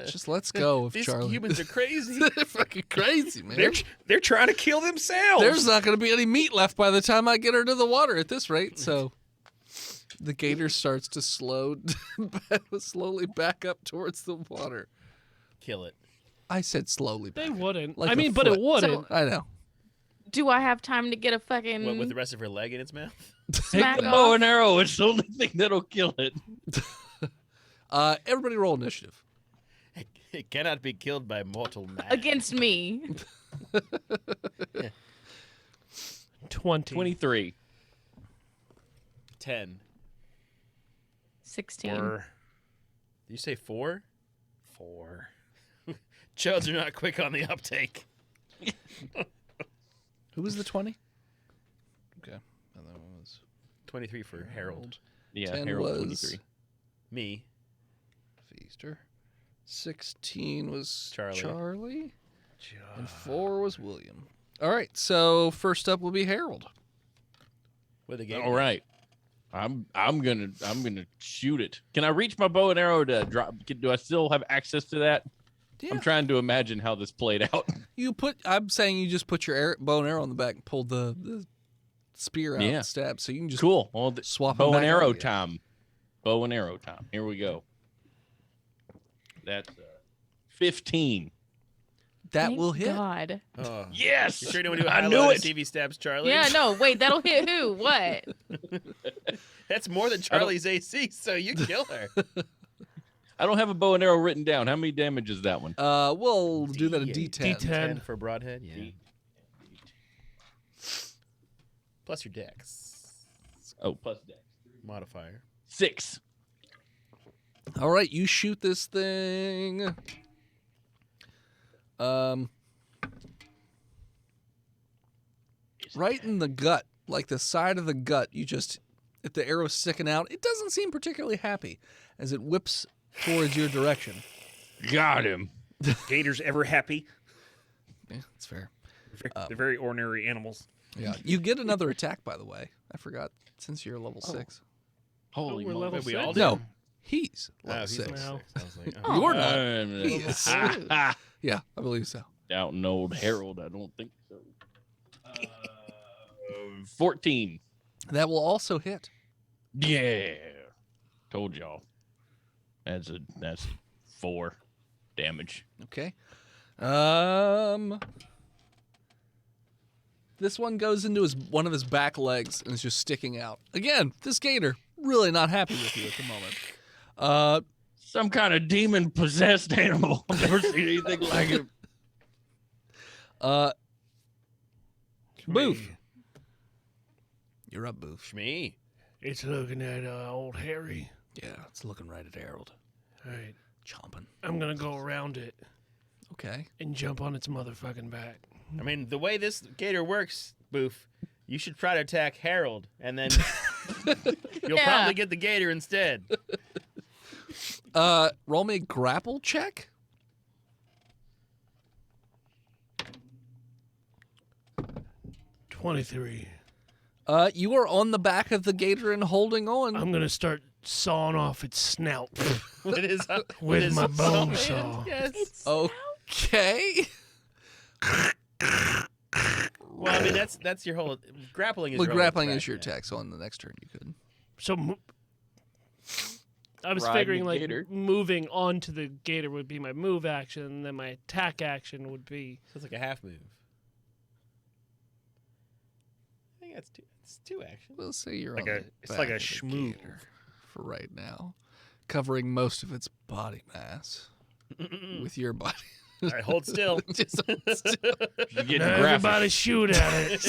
Just let's go of These Charlie. humans are crazy. They're fucking crazy, man. They're trying to kill themselves. There's not going to be any meat left by the time I get her to the water at this rate. So the gator starts to slowly back up towards the water. Kill it. I said slowly. They Back. wouldn't. Like I a mean, but it foot. wouldn't. I know. Do I have time to get a fucking What, with the rest of her leg in its mouth? Take smack the bow off? and arrow. It's the only thing that'll kill it. Everybody roll initiative. It cannot be killed by mortal man. Against me. 20. 23. 10. 16. Or Did you say 4? 4. Chuds are not quick on the uptake. Who was the 20? Okay. And that was 23 for Harold. Yeah, 10 Harold was 23. Me. Feaster. 16 was Charlie. Charlie. And 4 was William. All right, so first up will be Harold. With a game. All right. I'm gonna shoot it. Can I reach my bow and arrow to drop? Do I still have access to that? Yeah. I'm trying to imagine how this played out. I'm saying you just put your bow and arrow on the back and pull the spear out and stab. So you can just Cool. Well, swap them bow and back arrow out again. time. Bow and arrow time. Here we go. That's 15. That Thank will hit. God. Oh. Yes. You sure you don't want to do a I high knew low it. Stevie stabs Charlie? Yeah, no, wait, that'll hit who? What? That's more than Charlie's AC, so you kill her. I don't have a bow and arrow written down. How many damage is that one? We'll do that a D8. D10. D10. for broadhead, yeah. Plus your dex Oh, plus dex. modifier. 6. All right, you shoot this thing. Right in the gut, like the side of the gut. If the arrow's sticking out, it doesn't seem particularly happy as it whips towards your direction. Got him. Gators ever happy? Yeah, that's fair. They're very ordinary animals. Yeah, you get another attack, by the way. I forgot since you're level 6. Holy we're moly. level we all 6? did. No, he's Oh, level he's 6. level No. 6. I was like, Oh. You're not. He is. Shoot. Yeah, I believe so. Doubting old Harold, I don't think so. 14. That will also hit. Yeah. Told y'all. That's 4 damage. Okay. This one goes into one of his back legs and is just sticking out. Again, this gator really not happy with you at the moment. Some kind of demon possessed animal. I've never seen anything like it. Boof. You're up, Boof. Me. It's looking at old Harry. Yeah, it's looking right at Harold. All right, Chomping. I'm gonna go around it Okay. and jump on its motherfucking back. I mean, the way this gator works, Boof, you should try to attack Harold, and then you'll Yeah. probably get the gator instead. Roll me a grapple check. 23. You are on the back of the gator and holding on. I'm gonna start sawing off its snout With his, with his my bone hand. saw. Yes. Okay. Well, I mean, that's your whole grappling. Is Well, your grappling whole is your attack, attack, so on the next turn you could. So I was Riding figuring the like gator. moving onto the gator would be my move action, and then my attack action would be. So it's like a half move. I think that's two. It's 2 actions. We'll say you're Like on a- the it's like a back of the schmoo. gator for right now, covering most of its body mass with your body. All right, hold still. Just hold still. You get Now the graphic. everybody shoot at it.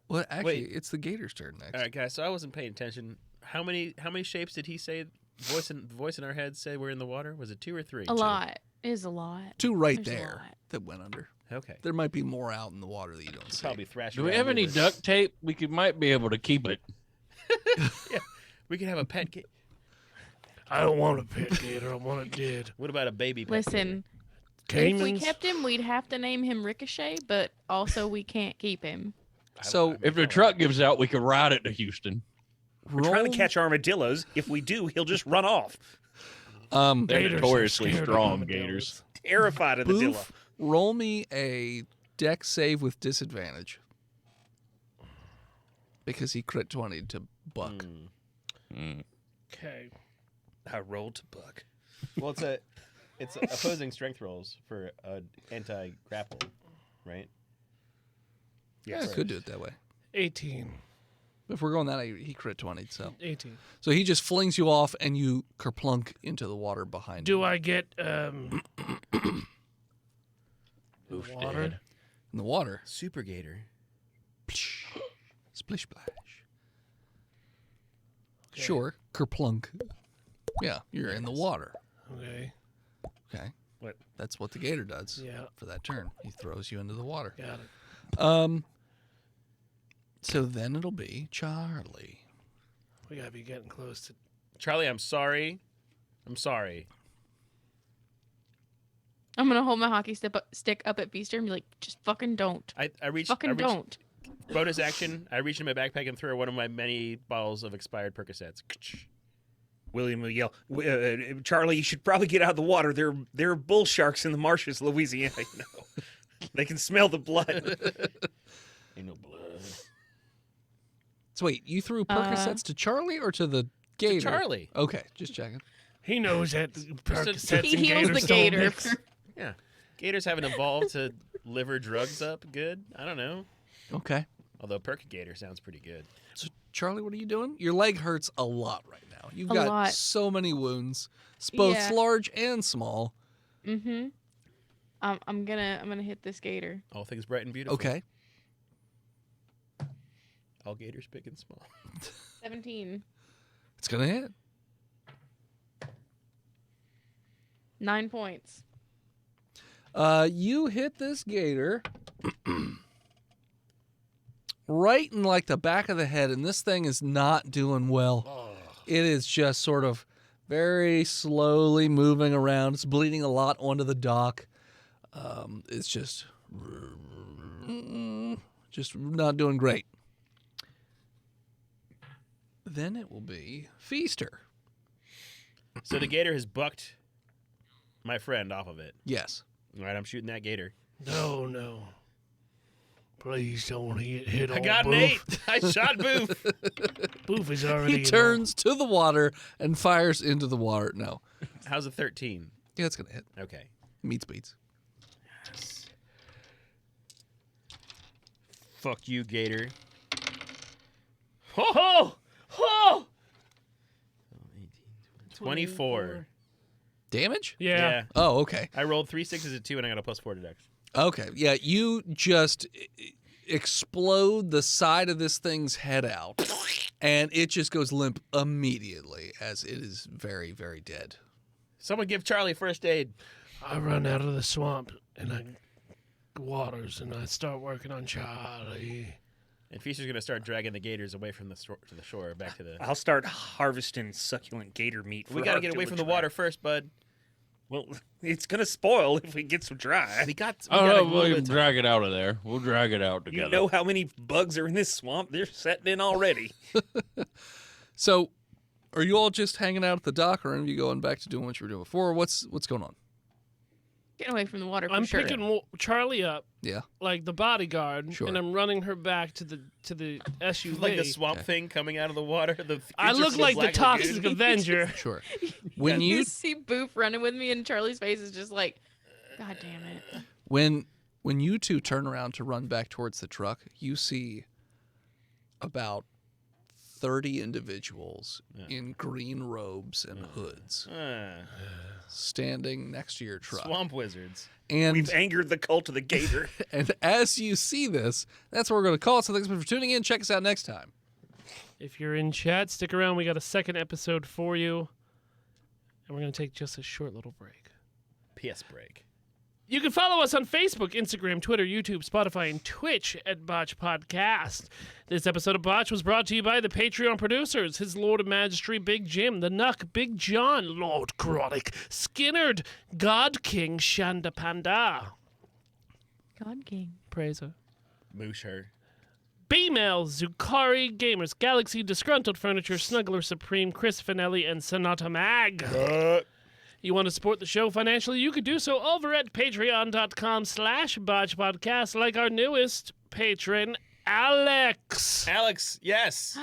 Well, actually, Wait. it's the gator's turn next. All right, guys. So I wasn't paying attention. How many shapes did he say? Voice in our heads say we're in the water. Was it 2 or 3? A lot. It is a lot. 2 right There's a there lot. that went under. Okay. There might be more out in the water that you don't see. Probably thrash. Do we around have any with it. duct tape? Might be able to keep it. We could have a pet. I don't want a pet gator. I want it dead. What about a baby pet? Listen, if we Caimans? kept him, we'd have to name him Ricochet, but also we can't keep him. So If the truck gives out, we could ride it to Houston. We're trying roll, to catch armadillos. If we do, he'll just run off. They're Gators are notoriously scared of strong armadillos. gators. Terrified of the Dilla. Boof, roll me a deck save with disadvantage. Because he crit 20 to Buck. Okay. I rolled to Buck. Well, it's opposing strength rolls for anti grappling, right? Yeah, I could do it that way. 18. If we're going that way, he crit 20. So 18. he just flings you off and you kerplunk into the water behind Do him. I get Oof, water? dead. In the water. Super gator. Splish splash. Sure, kerplunk. Yeah, you're in the water. Okay. Okay. What? That's what the gator does Yeah. for that turn. He throws you into the water. Got it. So then it'll be Charlie. We gotta be getting close to. Charlie, I'm sorry. I'm sorry. I'm gonna hold my hockey stick up at Feaster and be like, just fucking don't. I reached. Fucking don't. Bonus action. I reached in my backpack and threw one of my many bottles of expired Percocets. William will yell, Charlie, you should probably get out of the water. There are bull sharks in the marshes, Louisiana. You know. They can smell the blood. Ain't no blood. So wait, you threw Percocets to Charlie or to the gator? Charlie. Okay, just checking. He knows that Percocets He and heals gators the don't gator. mix. Yeah. Gators haven't evolved to liver drugs up good. I don't know. Okay. Although Percagator sounds pretty good. So Charlie, what are you doing? Your leg hurts a lot right now. You've A got lot. so many wounds, both Yeah. large and small. Mm-hmm. I'm gonna hit this gator. All things bright and beautiful. Okay. All gators big and small. 17. It's gonna hit. 9 points. You hit this gator right in like the back of the head, and this thing is not doing well. It is just sort of very slowly moving around. It's bleeding a lot onto the dock. It's just not doing great. Then it will be Feaster. So the gator has bucked my friend off of it. Yes. All right, I'm shooting that gator. No. Please don't hit I old got an Boof. 8. I shot Boof. Boof is already. He turns to the water and fires into the water. No. How's a 13? Yeah, it's going to hit. Okay. Meets beats. Fuck you, gator. Ho ho ho! 24. Damage? Yeah. Oh, okay. I rolled 3 6s and 2, and I got a +4 to dex. Okay. Yeah, you just explode the side of this thing's head out, and it just goes limp immediately as it is very, very dead. Someone give Charlie first aid. I run out of the swamp and I waters and I start working on Charlie. And Feaster's gonna start dragging the gators away from the to the shore, back to the. I'll start harvesting succulent gator meat. We for gotta our get away village from the trap. water first, bud. Well, it's gonna spoil if it gets dry. We got. Oh, gotta no, a little we'll bit of time. drag it out of there. We'll drag it out together. You know how many bugs are in this swamp? They're setting in already. So, are you all just hanging out at the dock, or are you going back to doing what you were doing before? What's going on? Getting away from the water for I'm sure. picking Charlie up Yeah. like the bodyguard, Sure. and I'm running her back to the SUV. Like the swamp thing coming out of the water. The I creature look from like the Black Toxic Lagoon. Avenger. Sure. When you see Boof running with me, and Charlie's face is just like, God damn it. when you two turn around to run back towards the truck, you see about 30 individuals in green robes and hoods standing next to your truck. Swamp wizards. And We've angered the cult of the gator. and as you see this, that's what we're going to call it. So thanks for tuning in. Check us out next time. If you're in chat, stick around. We got a second episode for you. And we're going to take just a short little break. PS break. You can follow us on Facebook, Instagram, Twitter, YouTube, Spotify, and Twitch at Botched Podcast. This episode of Botch was brought to you by the Patreon producers, His Lord of Majesty, Big Jim, The Nuck, Big John, Lord Chronic, Skinnerd, God King, Shanda Panda, God King. Praiser, Moosh her. B-Mail, Zukari, Gamers, Galaxy, Disgruntled Furniture, Snuggler Supreme, Chris Finelli, and Sonata Mag. You want to support the show financially? You could do so over at patreon.com/botchpodcast, like our newest patron, Alex. Alex, yes.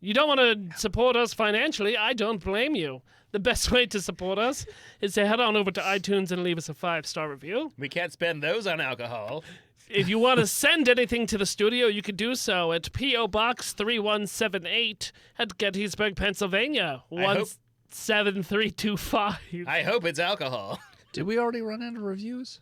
You don't want to support us financially? I don't blame you. The best way to support us is to head on over to iTunes and leave us a 5-star review. We can't spend those on alcohol. If you want to send anything to the studio, you could do so at P.O. Box 3178 at Gettysburg, Pennsylvania, I hope- 17325. I hope it's alcohol. Did we already run out of reviews?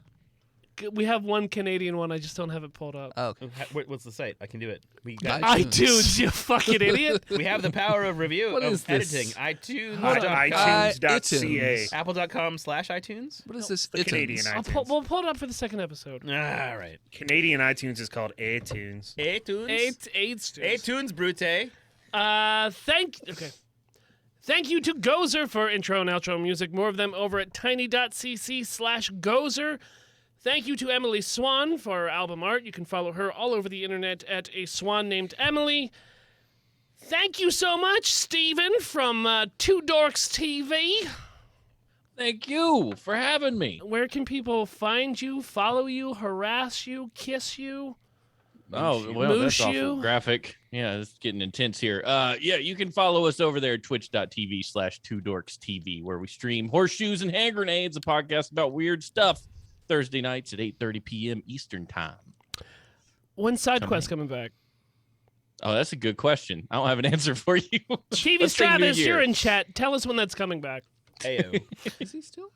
We have one Canadian one. I just don't have it pulled up. Oh, okay. What's the site? I can do it. We got. iTunes, you fucking idiot. We have the power of review What of is this? editing. iTunes. iTunes.ca. Apple.com/iTunes. What is this? the Canadian iTunes? iTunes. We'll pull it up for the second episode. All right. Canadian iTunes is called iTunes. iTunes. Eight. iTunes, Brute. Thank you to Gozer for intro and outro music. More of them over at tiny.cc/Gozer. Thank you to Emily Swan for her album art. You can follow her all over the internet at a swan named Emily. Thank you so much, Steven from Two Dorks TV. Thank you for having me. Where can people find you, follow you, harass you, kiss you? Oh, well, that's Moosh you? awful graphic. Yeah, it's getting intense here. Yeah, you can follow us over there at twitch.tv/2dorkstv, where we stream Horseshoes and Hand Grenades, a podcast about weird stuff, Thursday nights at 8:30 p.m. Eastern Time. When's SideQuest coming back? Oh, that's a good question. I don't have an answer for you. TV Let's say New Stratus, Year. you're in chat. Tell us when that's coming back. Ayo. Is he still?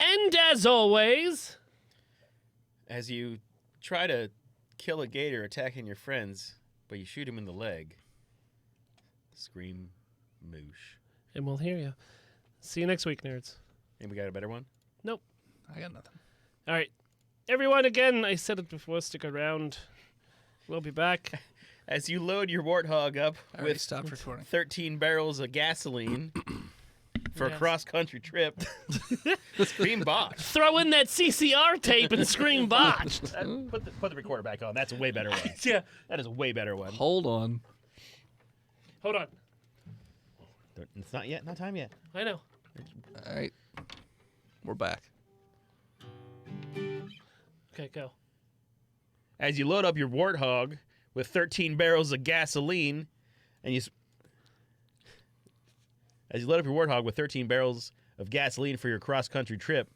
And as always, As you try to kill a gator attacking your friends, but you shoot him in the leg, scream moosh. and we'll hear you. See you next week, nerds. And we got a better one? I got nothing. All right. Everyone, again, I said it before, stick around. We'll be back. As you load your warthog up I already with stopped recording. 13 barrels of gasoline for a Yes. cross-country trip, scream botched. Throw in that CCR tape and scream botched. Put the recorder back on. That's a way better one. Yeah. That is a way better one. Hold on. Hold on. It's not yet. Not time yet. I know. All right. We're back. Okay, go. As you load up your warthog with 13 barrels of gasoline, and as you load up your warthog with 13 barrels of gasoline for your cross-country trip,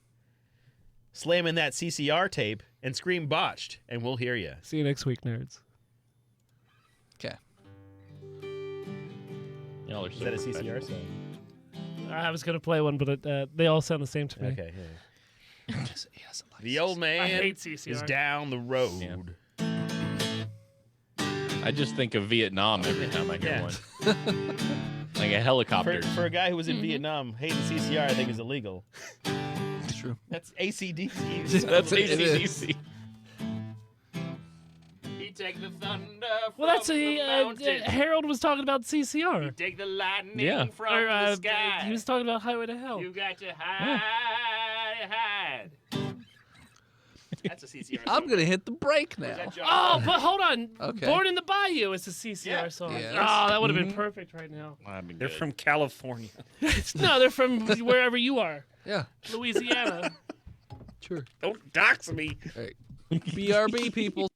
slam in that CCR tape and scream botched, and we'll hear you. See you next week, nerds. Okay. Y'all are Is so that a professional. CCR song? I was going to play one, but they all sound the same to me. Okay. Yeah. He doesn't like The old man I hate CCR. is down the road. I just think of Vietnam every time I hear Yeah. one. Like a helicopter. For a guy who was in Vietnam, hating CCR, I think is illegal. It's true. That's ACDC. That's It is. ACDC. He take the thunder Well, that's Harold was talking about CCR. Take the lightning Yeah. from Or, the sky. he was talking about Highway to Hell. You got to hide. That's a CCR. I'm going to hit the brake now. Oh, but hold on. Okay. Born in the Bayou is a CCR Yeah. song. Yes. Oh, that would have been perfect right now. They're from California. No, they're from wherever you are. Yeah, Louisiana. sure. Don't dox me. All right. BRB, people.